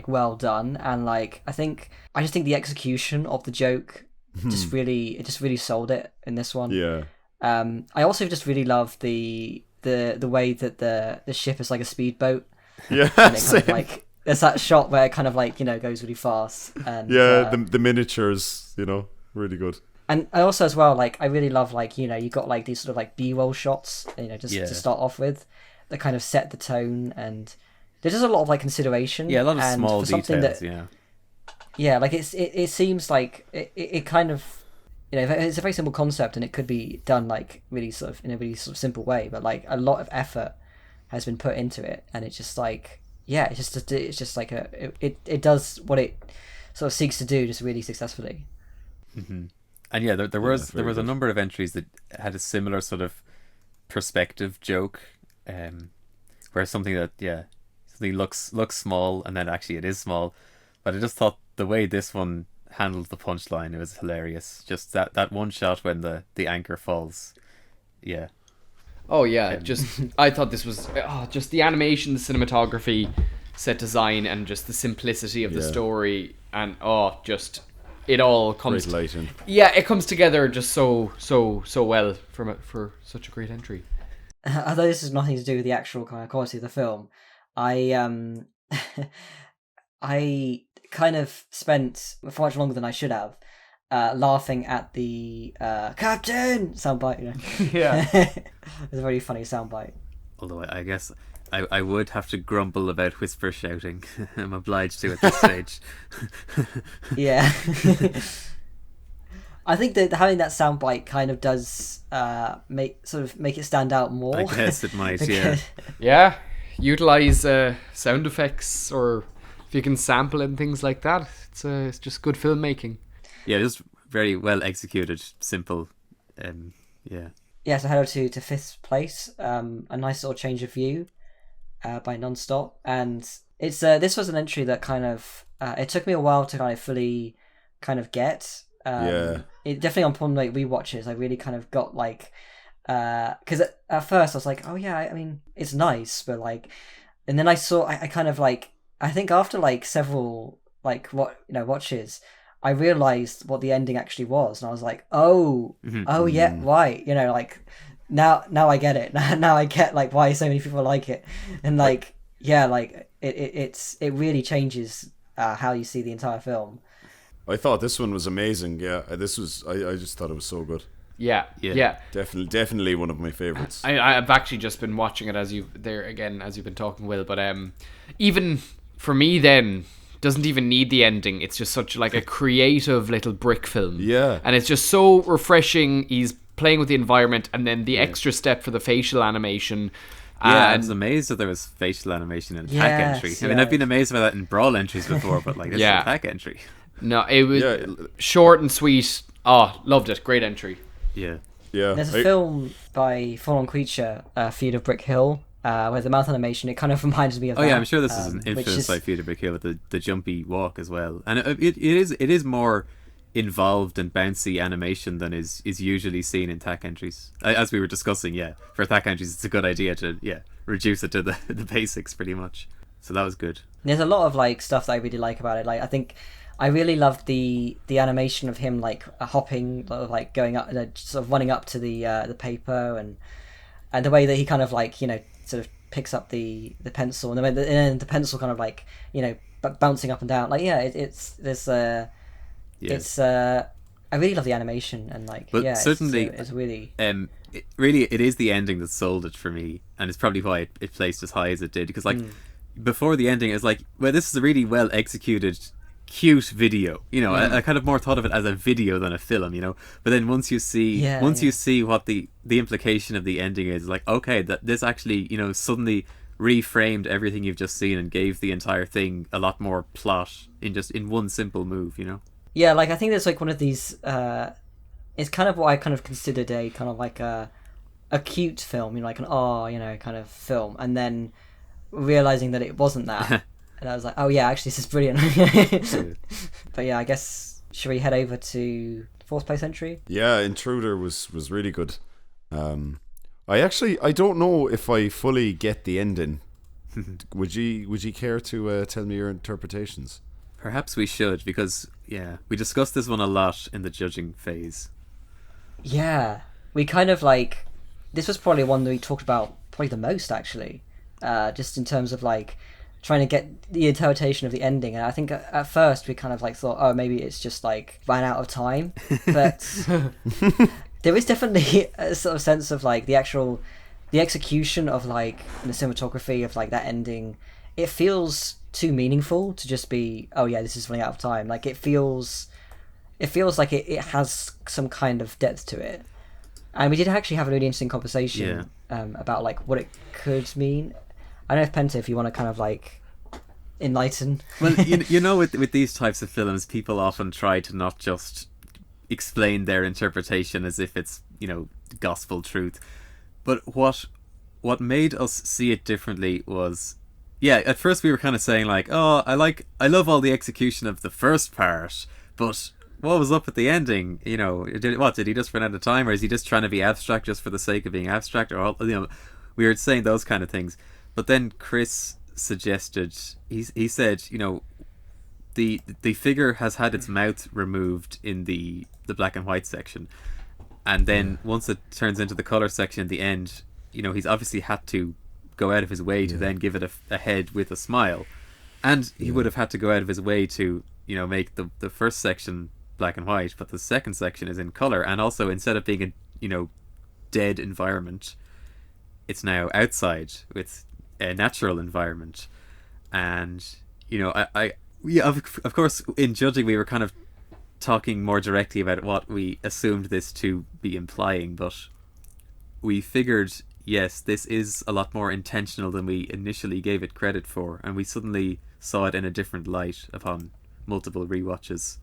well done, and I just think the execution of the joke just really sold it in this one. Yeah. I also just really love the way that the ship is a speedboat. Yeah. And it kind of there's that shot where it kind of goes really fast, and the miniatures, really good. And I also as well I really love you got these sort of B-roll shots, just to start off with, that kind of set the tone, and there's just a lot of consideration. Yeah, a lot of and small for something details. It seems it kind of it's a very simple concept, and it could be done really sort of in a really sort of simple way, but a lot of effort has been put into it, and it's just it's just it does what it sort of seeks to do just really successfully. Mm-hmm. And yeah, there was a number of entries that had a similar sort of perspective joke, where something looks small, and then actually it is small. But I just thought the way this one handled the punchline, it was hilarious. Just that one shot when the anchor falls. Yeah. Oh yeah, I thought this was just the animation, the cinematography, set design, and just the simplicity of the story, and it all comes. Great lighting. Yeah, it comes together just so well for such a great entry. Although this has nothing to do with the actual kind of quality of the film, I I kind of spent far much longer than I should have laughing at the Captain soundbite. You know? Yeah. It's a very funny soundbite. Although I guess I would have to grumble about whisper shouting. I'm obliged to at this stage. Yeah. I think that having that soundbite kind of does make it stand out more. I guess it might, yeah. Yeah, utilize sound effects, or if you can sample and things like that. It's just good filmmaking. Yeah, just very well executed, simple. Yeah. Yeah, so head over to fifth place. A nice little change of view by Nonstop, and it's this was an entry that kind of it took me a while to kind of fully kind of get. It definitely on point like rewatches. I really kind of got like because at first I was like, oh yeah, I mean it's nice, but like, and then I kind of like I think after like several like watches, I realized what the ending actually was, and I was like, oh yeah, right, like now I get it. Now I get like why so many people like it, and like yeah, like it really changes how you see the entire film. I thought this one was amazing. Yeah, I just thought it was so good. Yeah. Definitely one of my favorites. I've actually just been watching it as you've been talking, Will. But even for me, then doesn't even need the ending. It's just such like a creative little brick film. Yeah, and it's just so refreshing. He's playing with the environment, and then the extra step for the facial animation. Yeah, I was amazed that there was facial animation in THAC entry. I mean, I've been amazed by that in Brawl entries before, but like this is a THAC entry. No, it was short and sweet. Oh, loved it. Great entry. Yeah. There's a film by Full-On Creature, Feud of Brick Hill, where the mouth animation, it kind of reminds me of that. Oh yeah, I'm sure this is an influence by Feud of Brick Hill with the jumpy walk as well. And it is more involved and bouncy animation than is usually seen in THAC entries. As we were discussing, for THAC entries it's a good idea to reduce it to the basics pretty much. So that was good. There's a lot of like stuff that I really like about it. Like I think I really loved the animation of him like hopping, like going up, sort of running up to the paper, and the way that he kind of like sort of picks up the pencil, and the pencil kind of like bouncing up and down. Like I really love the animation, and like certainly it's really it is the ending that sold it for me, and it's probably why it placed as high as it did, because like before the ending it's like, well, this is a really well executed cute video, I kind of more thought of it as a video than a film, but then once you see you see what the implication of the ending is, like, okay, that this actually suddenly reframed everything you've just seen and gave the entire thing a lot more plot in one simple move. Yeah, like I think there's like one of these it's kind of what I kind of considered a kind of like a cute film, like an kind of film, and then realizing that it wasn't that. And I was like, oh yeah, actually this is brilliant. But yeah, I guess should we head over to fourth place entry? Yeah, Intruder was really good. I don't know if I fully get the ending. Would you care to tell me your interpretations? Perhaps we should, because we discussed this one a lot in the judging phase. Yeah, we kind of like, this was probably one that we talked about probably the most actually, just in terms of like trying to get the interpretation of the ending. And I think at first we kind of like thought, oh, maybe it's just like ran out of time, but there is definitely a sort of sense of like the execution of like the cinematography of like that ending. It feels too meaningful to just be, oh yeah, this is running out of time. Like it feels like it has some kind of depth to it. And we did actually have a really interesting conversation about like what it could mean. I don't know if Penta, if you want to kind of like enlighten. Well, with these types of films, people often try to not just explain their interpretation as if it's gospel truth, but what made us see it differently was, at first we were kind of saying like, oh, I love all the execution of the first part, but what was up at the ending? Did he just run out of time, or is he just trying to be abstract just for the sake of being abstract? Or we were saying those kind of things. But then Chris suggested, he said, the figure has had its mouth removed in the black and white section, and then once it turns into the color section at the end, he's obviously had to go out of his way to then give it a head with a smile, and he would have had to go out of his way to make the first section black and white, but the second section is in color, and also instead of being a dead environment, it's now outside with a natural environment. And of course in judging we were kind of talking more directly about what we assumed this to be implying, but we figured, yes, this is a lot more intentional than we initially gave it credit for, and we suddenly saw it in a different light upon multiple rewatches.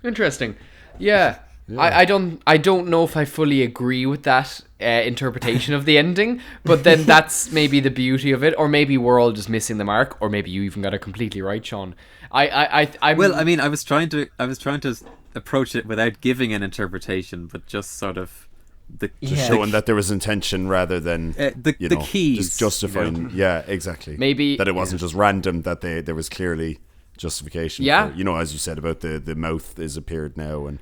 Interesting. Yeah. I don't know if I fully agree with that interpretation of the ending, but then that's maybe the beauty of it, or maybe we're all just missing the mark, or maybe you even got it completely right, Sean. I was trying to approach it without giving an interpretation, but just sort of showing that there was intention rather than the keys, just justifying. Yeah, exactly. Maybe that it wasn't just random. That there was clearly justification. Yeah, for, as you said about the mouth is appeared now, and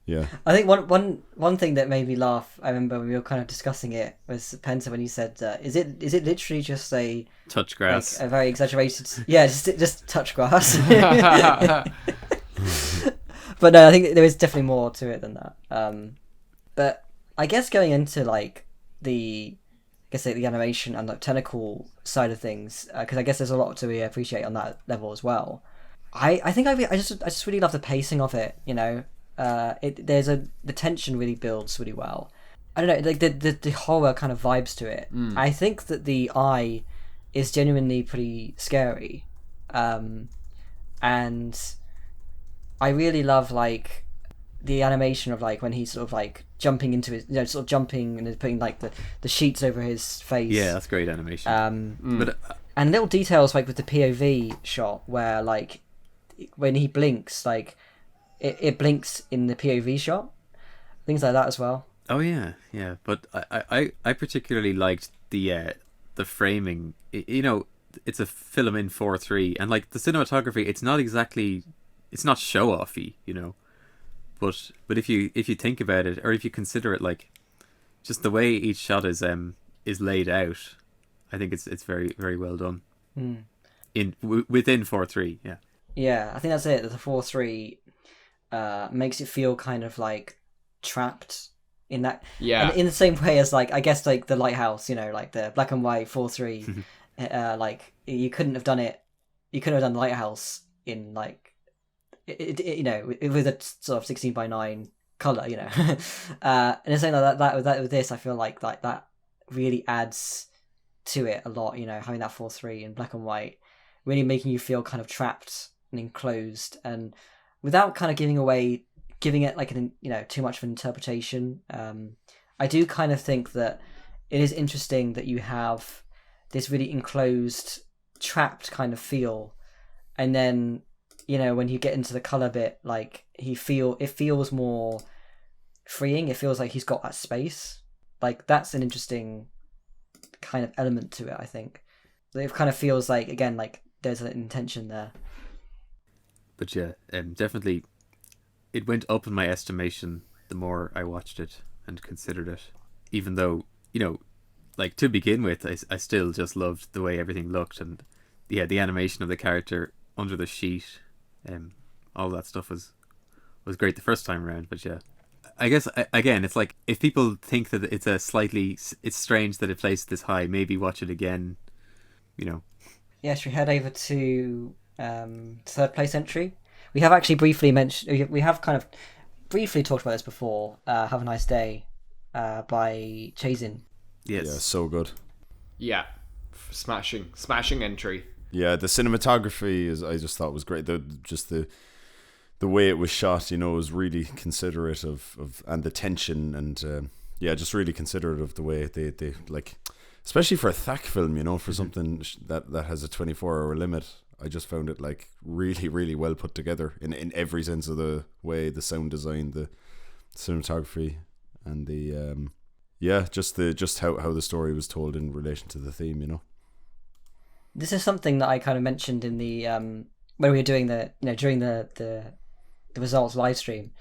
yeah. I think one thing that made me laugh, I remember when we were kind of discussing it, was Penta when he said, "Is it literally just a touch grass, like a very exaggerated, just touch grass?" But no, I think there is definitely more to it than that. But I guess going into like the animation and the technical side of things, because I guess there's a lot to appreciate on that level as well. I think I just really love the pacing of it. The tension really builds really well. I don't know, like the horror kind of vibes to it. I think that the eye is genuinely pretty scary, and I really love like the animation of like when he's sort of like jumping into his, sort of jumping and putting like the sheets over his face. Yeah, that's great animation. But and little details like with the POV shot where like when he blinks, like it blinks in the POV shot, things like that as well. Oh yeah. But I particularly liked the framing. It's a film in 4:3, and like the cinematography, it's not show offy, But if you think about it, or if you consider it, like just the way each shot is laid out, I think it's very, very well done. Within 4:3, yeah. Yeah, I think that's it. The 4:3 makes it feel kind of like trapped in that. Yeah. And in the same way as like I guess like the Lighthouse, like the black and white 4:3, like you couldn't have done it. You couldn't have done the Lighthouse in like. With a sort of 16:9 color, and it's something like that with this, I feel like that really adds to it a lot. Having that 4:3 in black and white, really making you feel kind of trapped and enclosed, and without kind of giving it like too much of an interpretation. I do kind of think that it is interesting that you have this really enclosed, trapped kind of feel, and then. When you get into the color bit, like it feels more freeing. It feels like he's got that space. Like that's an interesting kind of element to it. I think it kind of feels like again like there's an intention there. But yeah, definitely, it went up in my estimation the more I watched it and considered it. Even though like to begin with, I still just loved the way everything looked, and the animation of the character under the sheet. All that stuff was great the first time around, but yeah, I guess again it's like if people think that it's strange that it placed this high, maybe watch it again. Yeah, should we head over to third place entry? We have actually briefly mentioned. We have kind of briefly talked about this before. Have a Nice Day, by Chazin. Yes, yeah, so good. Yeah, smashing entry. Yeah, the cinematography I just thought was great. The way it was shot, was really considerate of and the tension, and just really considerate of the way they like, especially for a THAC film, for something that has a 24-hour limit. I just found it like really, really well put together in every sense of the way, the sound design, the cinematography, and the just how the story was told in relation to the theme. This is something that I kind of mentioned in the when we were doing during the results live stream.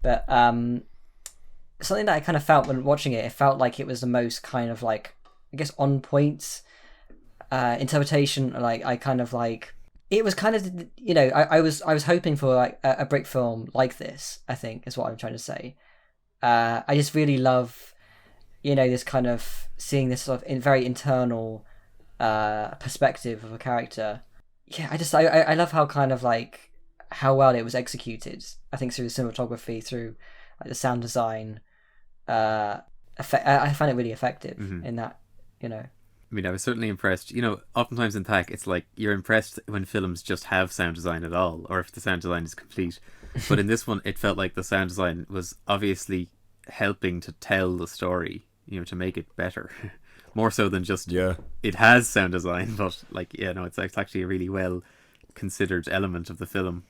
But something that I kind of felt when watching it felt like it was the most kind of like, I guess, on point interpretation. Like I kind of like, it was kind of, I was hoping for like a Brick film like this, I think is what I'm trying to say. I just really love, this kind of seeing this sort of very internal perspective of a character. Yeah, I love how kind of like how well it was executed. I think through the cinematography, through like the sound design, I find it really effective in that. I mean, I was certainly impressed. Oftentimes in THAC, it's like you're impressed when films just have sound design at all, or if the sound design is complete. But in this one, it felt like the sound design was obviously helping to tell the story, to make it better. More so than just, it has sound design, but it's actually a really well considered element of the film.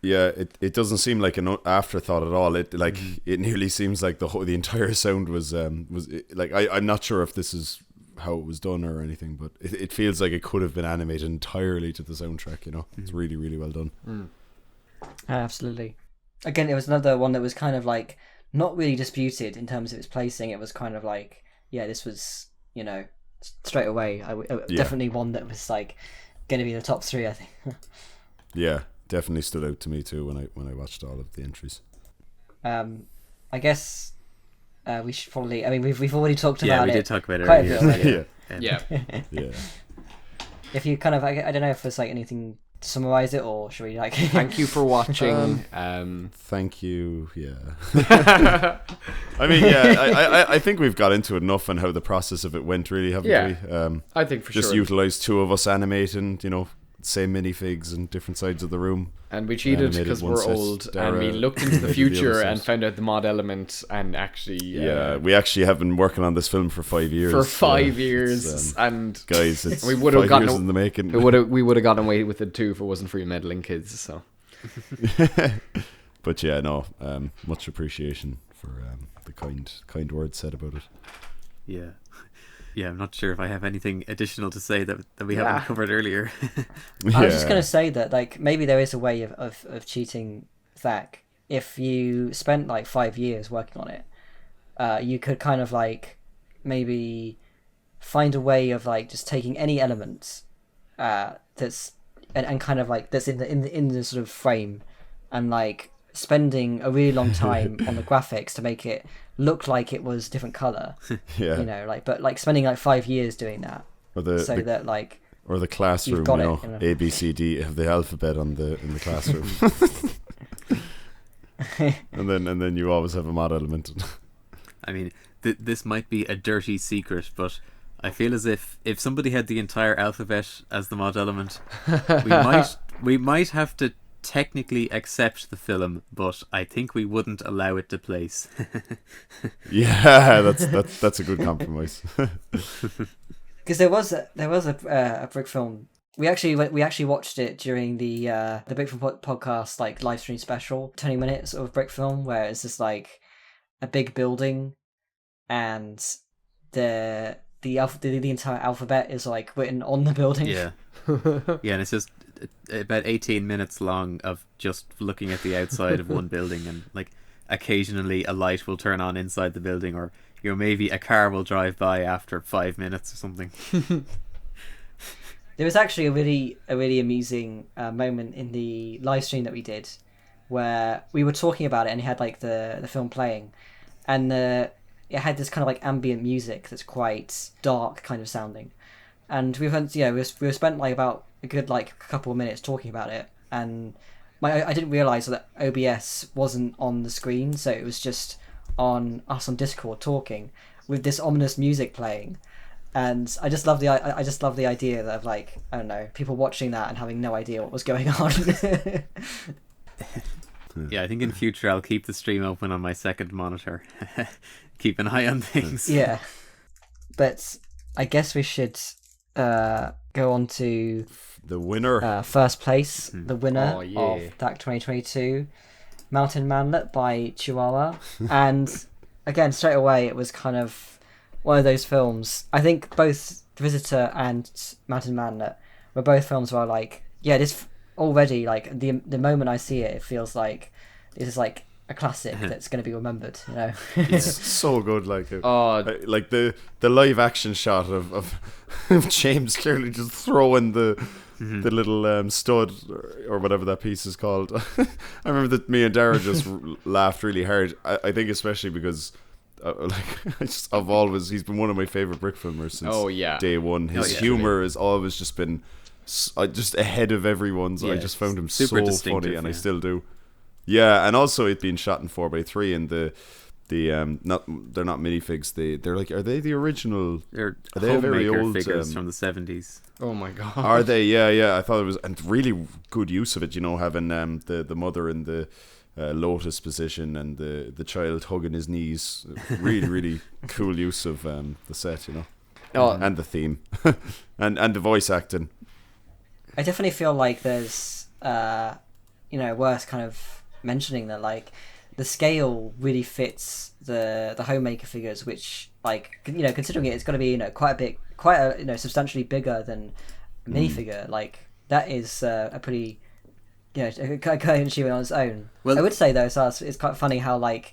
Yeah, it doesn't seem like an afterthought at all. It it nearly seems like the entire sound was like, I'm not sure if this is how it was done or anything, but it feels like it could have been animated entirely to the soundtrack. It's really, really well done. Absolutely. Again, it was another one that was kind of like not really disputed in terms of its placing. It was kind of like, this was, straight away, definitely one that was like going to be the top 3, I think. Yeah, definitely stood out to me too when I watched all of the entries. I guess we should probably. I mean, we've already talked about it. Yeah, we did talk about it quite a earlier. bit. Yeah. If you kind of, I don't know if there's like anything to summarize it, or should we like? Thank you for watching. Thank you. Yeah. I mean, I think we've got into it enough and how the process of it went, really, haven't we? I think for just sure. utilized 2 of us animating, same minifigs in different sides of the room. And we cheated because we're old, and we looked into the future and found out the mod element, and actually... we actually have been working on this film for 5 years. For 5 years, and... Guys, it's we would have 5 gotten years in the making. We would have gotten away with it too if it wasn't for you meddling kids, so... But much appreciation for the kind words said about it. Yeah. Yeah, I'm not sure if I have anything additional to say that we haven't covered earlier. I was just going to say that like maybe there is a way of cheating THAC. If you spent like 5 years working on it, you could kind of like maybe find a way of like just taking any elements that's and kind of like that's in the sort of frame, and like spending a really long time on the graphics to make it look like it was different color. But like spending like 5 years doing that, or that like, or the classroom, A B C D, have the alphabet in the classroom. and then you always have a mod element. I mean, this might be a dirty secret, but I feel as if somebody had the entire alphabet as the mod element, we might have to technically accept the film, but I think we wouldn't allow it to place. Yeah, that's a good compromise. Because there was a Brick film. We actually watched it during the Brickfilm podcast like live stream special, 20 minutes of Brick film, where it's just like a big building, and the entire alphabet is like written on the building. Yeah, and it's just about 18 minutes long of just looking at the outside of one building, and like occasionally a light will turn on inside the building, or maybe a car will drive by after 5 minutes or something. There was actually a really amusing moment in the live stream that we did, where we were talking about it, and it had like the film playing, and it had this kind of like ambient music that's quite dark kind of sounding, and we spent like about a good like couple of minutes talking about it, and I didn't realize that OBS wasn't on the screen, so it was just on us on Discord talking with this ominous music playing, and I just love the idea of like, I don't know, people watching that and having no idea what was going on. Yeah, I think in future I'll keep the stream open on my second monitor. Keep an eye on things. Yeah, but I guess we should go on to the winner. First place, the winner of THAC 2022, Mountain Manlet by Chihuahua. And again, straight away, it was kind of one of those films. I think both The Visitor and Mountain Manlet were both films where like, this already like the moment I see it, it feels like this is like a classic that's going to be remembered. You know, It's so good. Like like the live action shot of James clearly just throwing the little stud or whatever that piece is called. I remember that me and Daragh just laughed really hard. I think especially because he's been one of my favorite brick filmers since day one. His humor has always just been just ahead of everyone's. I just found him so funny, and I still do. Yeah, and also it being shot in 4x3 and they're not minifigs. They're like, are they the original? They're very homemaker old figures from the 70s. Oh my god. Are they? Yeah. I thought it was, and really good use of it. You know, having the mother in the lotus position and the child hugging his knees. Really cool use of the set. You know, and the theme, and the voice acting. I definitely feel like there's worth kind of mentioning that like the scale really fits the homemaker figures, which like considering it's going to be quite a substantially bigger than a minifigure. Like that is a pretty kind of achievement on its own. Well, I would say though, it's quite funny how like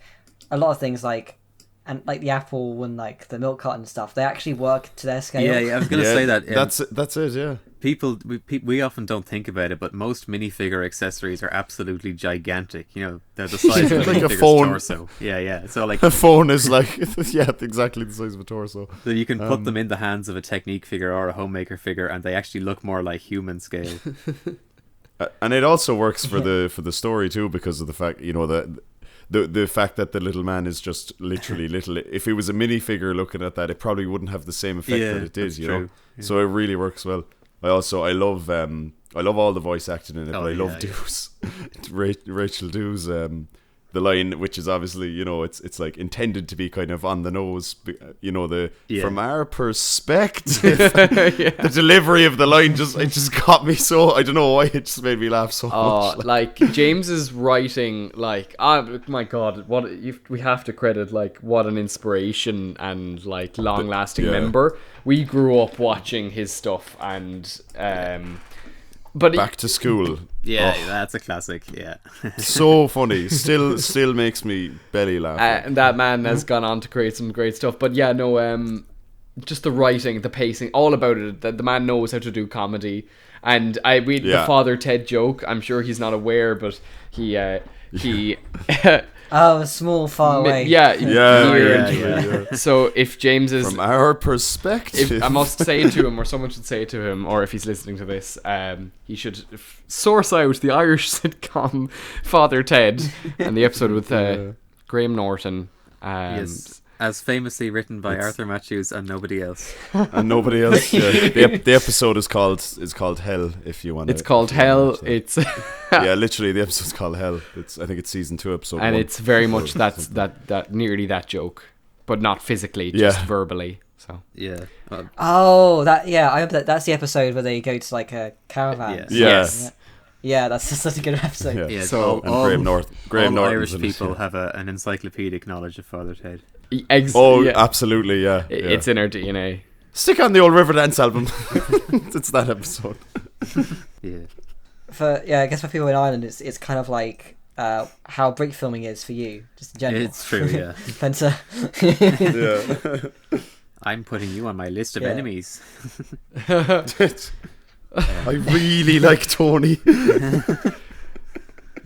a lot of things like the apple and like the milk carton and stuff, they actually work to their scale. Yeah, I was going to say that. That's it. Yeah. We often don't think about it, but most minifigure accessories are absolutely gigantic. They're the size of a like a minifigure's phone. torso. Yeah. So like a phone is like exactly the size of a torso. So you can put them in the hands of a technique figure or a homemaker figure, and they actually look more like human scale. And it also works for the story too, because of the fact the fact that the little man is just literally little. If it was a minifigure looking at that, it probably wouldn't have the same effect that it did. True. Yeah. So it really works well. I love all the voice acting in it, but I love Dew's Rachel Dew's the line, which is obviously it's like intended to be kind of on the nose, from our perspective. The delivery of the line just got me so, I don't know why, it just made me laugh so much. Like James's writing, like my god, we have to credit like what an inspiration and like long lasting member. We grew up watching his stuff, and but Back to School. Yeah, that's a classic. Yeah, so funny. Still makes me belly laugh. And that man has gone on to create some great stuff. But yeah, no, just the writing, the pacing, all about it. The man knows how to do comedy. And the Father Ted joke. I'm sure he's not aware, but he. Oh, small, far away. Yeah. So if James is from our perspective, if I must say to him, or someone should say to him, or if he's listening to this, he should source out the Irish sitcom Father Ted and the episode with Graham Norton. Yes. As famously written by Arthur Matthews and nobody else. Yeah. The episode is called Hell. If you want, it's called Hell. It's literally the episode's called Hell. I think it's season 2, episode 1. And it's very much that nearly that joke, but not physically, just verbally. So yeah. I remember that's the episode where they go to like a caravan. Yes. Yeah, that's such a good episode. Yeah, so Graham Norton. Irish people have an encyclopedic knowledge of Father Ted. Absolutely, yeah. It's in our DNA. Stick on the old Riverdance album. It's that episode. Yeah. I guess for people in Ireland, it's kind of like how brick filming is for you, just in general. It's true, yeah. Fencer. Yeah. I'm putting you on my list of enemies. I really like Tony.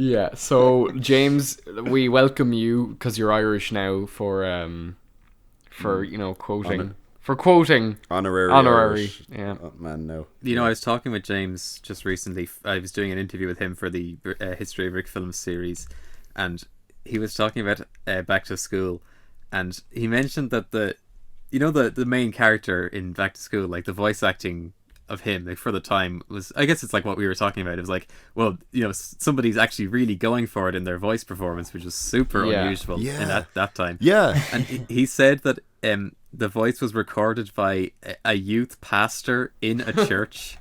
Yeah, so James, we welcome you because you're Irish now for quoting honorary Irish. Yeah, man, no. I was talking with James just recently. I was doing an interview with him for the History of Brickfilms series, and he was talking about Back to School, and he mentioned that the main character in Back to School, like the voice acting of him, like for the time, was, I guess it's like what we were talking about. It was like, well, somebody's actually really going for it in their voice performance, which was super unusual in that time. Yeah. And he said that the voice was recorded by a youth pastor in a church.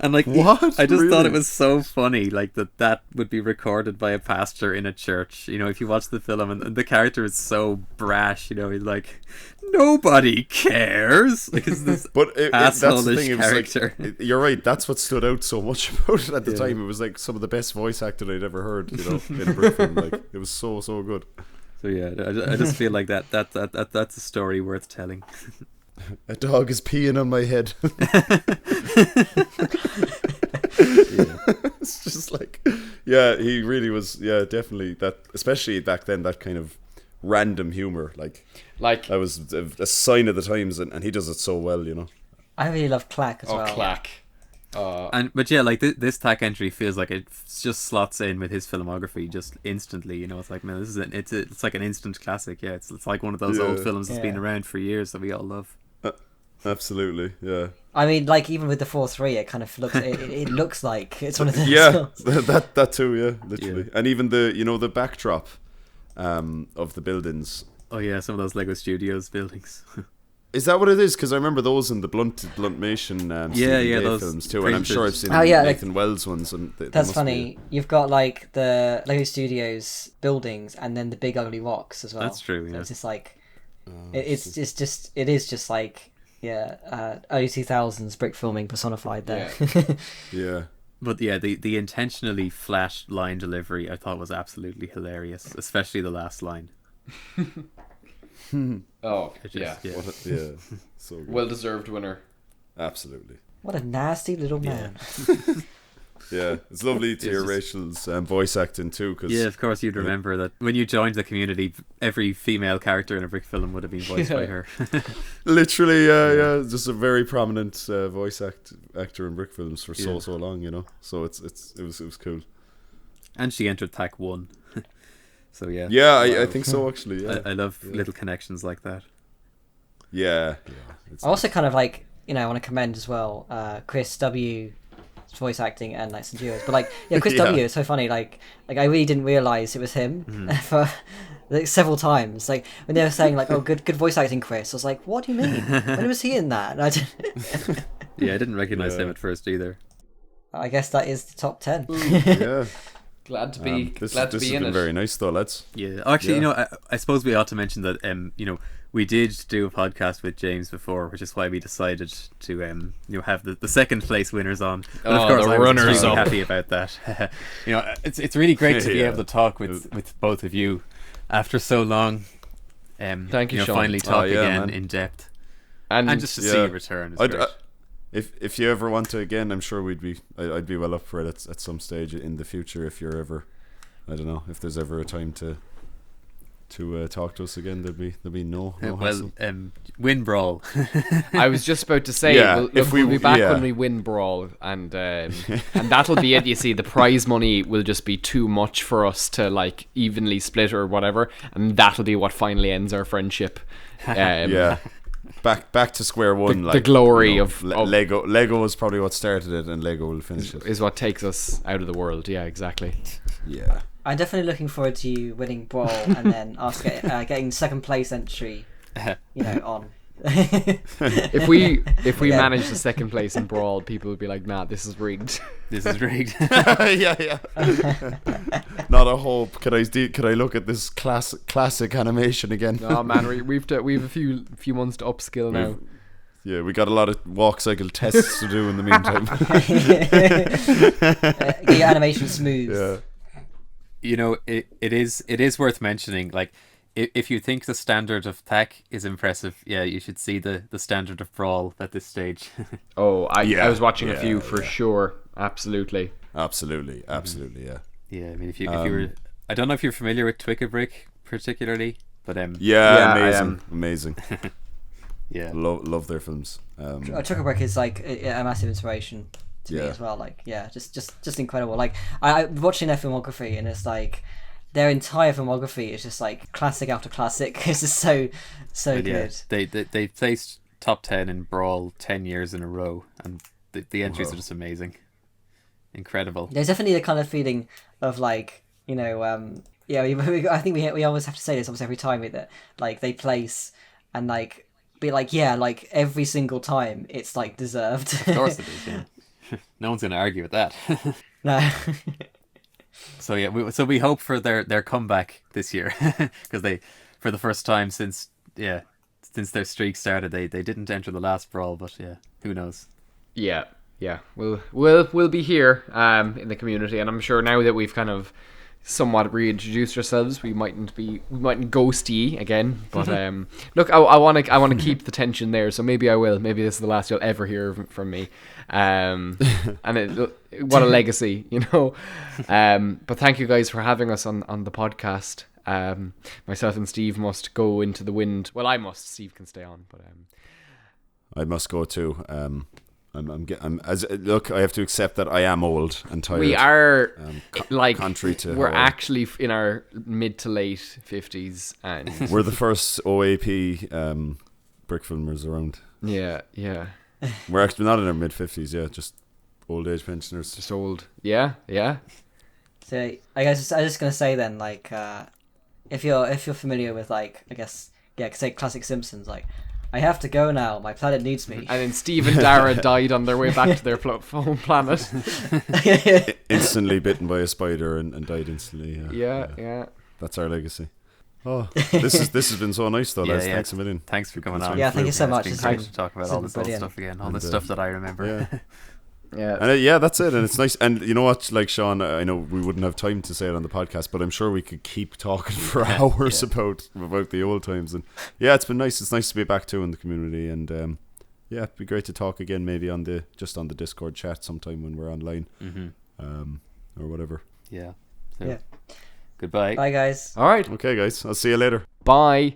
and like, What? I just thought Really? it was so funny, like that would be recorded by a pastor in a church. You know, if you watch the film, and the character is so brash. You know, he's like, nobody cares. Like, it's this But that's the asshole-ish thing. It was character. like, you're right. That's what stood out so much about it at the time. It was like some of the best voice acting I'd ever heard. You know, in a brick film. Like, it was so good. So yeah, I just feel like that's a story worth telling. A dog is peeing on my head. It's just like, yeah, he really was. Yeah, definitely that. Especially back then, that kind of random humor, like that was a sign of the times, and he does it so well. You know. I really love Clack as well. Clack. But yeah, like this THAC entry feels like it just slots in with his filmography just instantly. You know, it's like, man, this is it's like an instant classic. Yeah, it's like one of those old films that's been around for years that we all love. Absolutely, yeah. I mean, like even with the 4:3, it kind of looks. It looks like it's one of those. Yeah, films. that too. Yeah, literally, and even the backdrop of the buildings. Oh yeah, some of those Lego Studios buildings. Is that what it is? Because I remember those in the Bluntmation Stephen Gay those films too, and I'm sure I've seen Nathan Wells ones. And that's funny. You've got like the Lego Studios buildings, and then the big ugly rocks as well. That's true. Yeah, so it's just like it is just like early 2000s brick filming personified there. Yeah. But yeah, the intentionally flat line delivery I thought was absolutely hilarious, especially the last line. Yeah, so good. Well deserved winner. Absolutely. What a nasty little man. Yeah, it's lovely to hear Rachel's voice acting too. Cause, yeah, of course you'd remember that when you joined the community, every female character in a brick film would have been voiced by her. Literally, yeah, just a very prominent voice actor in brick films for so long, you know. So it was cool. And she entered THAC 1. So yeah. Yeah, I think so actually. Yeah. I love little connections like that. Yeah. I also kind of like, I want to commend as well Chris W. voice acting and like some duos, but like Chris W is so funny. Like I really didn't realize it was him for like several times. Like when they were saying like, "Oh, good voice acting, Chris," I was like, "What do you mean? When was he in that?" And I didn't recognize him at first either. I guess that is the top 10. Yeah. Glad to be this in has been it. very nice though, lads. Yeah, actually, I suppose we ought to mention that we did do a podcast with James before, which is why we decided to have the second place winners on. And of course, the I was runners extremely up. happy about that. It's really great to be able to talk with both of you after so long. Thank you, Sean. Finally talk again man. in depth, and just to see you return is great. If you ever want to again, I'm sure I'd be well up for it at some stage in the future. If you're ever, I don't know, if there's ever a time to talk to us again, there'd be no hassle. Win brawl. I was just about to say, we'll be back when we win brawl, and that'll be it. You see, the prize money will just be too much for us to like evenly split or whatever, and that'll be what finally ends our friendship. Yeah. Back to square one. The glory of Lego. Lego is probably what started it, and Lego will finish it. Is what takes us out of the world. Yeah, exactly. Yeah. I'm definitely looking forward to you winning Brawl and then us getting second place entry, on. If we manage the second place in Brawl, people would be like, "Nah, this is rigged. This is rigged." Yeah. Not a hope. Can I look at this classic animation again? Oh man, we've a few months to upskill now. Yeah, we got a lot of walk cycle tests to do in the meantime. Get your animation smooth. Yeah. It is worth mentioning, like, if you think the standard of THAC is impressive, you should see the standard of Brawl at this stage. I was watching a few for sure. Absolutely, yeah. Yeah, I mean, if you were, I don't know if you're familiar with Twickabrick particularly, but amazing. Yeah, love their films. Twickabrick is like a massive inspiration to me as well. Like, just incredible. Like, I'm watching their filmography, and it's like their entire filmography is just like classic after classic. It's just so good. They placed top 10 in Brawl 10 years in a row, and the entries are just amazing, incredible. There's definitely the kind of feeling of like you know, yeah, I think we always have to say this almost every time that like they place and like be like, yeah, like every single time it's like deserved. Of course it is. Yeah. No one's going to argue with that. No. So yeah, we hope for their comeback this year because they, for the first time since their streak started, they didn't enter the last brawl, but yeah, who knows? Yeah. We'll be here in the community, and I'm sure now that we've kind of somewhat reintroduced ourselves, we mightn't ghost ye again. But look, I want to keep the tension there, so maybe I will. Maybe this is the last you'll ever hear from me. And what a legacy, you know. But thank you guys for having us on the podcast. Myself and Steve must go into the wind. Well, I must. Steve can stay on, but I must go too. Look, I have to accept that I am old and tired. We are contrary to we're actually in our mid to late 50s, and we're the first OAP brick filmers around. Yeah. We're actually not in our mid 50s, yeah, just old age pensioners. Just old. Yeah. So I guess I was just gonna say then, like, if you're familiar with like, I guess, yeah, say classic Simpsons, like, I have to go now. My planet needs me. And then Steve and Daragh died on their way back to their home planet. Instantly bitten by a spider and died instantly. Yeah. That's our legacy. Oh, this has been so nice though, lads. Thanks a million. Thanks for coming on. Yeah, thank you so much. It's been great to talk about all this old stuff again, all the stuff that I remember. Yeah. Yeah, And that's it, and it's nice. And you know what, like Sean, I know we wouldn't have time to say it on the podcast, but I'm sure we could keep talking for hours about the old times. And yeah, it's been nice. It's nice to be back too in the community, and yeah, it'd be great to talk again, maybe on the Discord chat sometime when we're online, or whatever. Yeah. Yeah. Goodbye. Bye, guys. all right. Okay, guys, I'll see you later. Bye.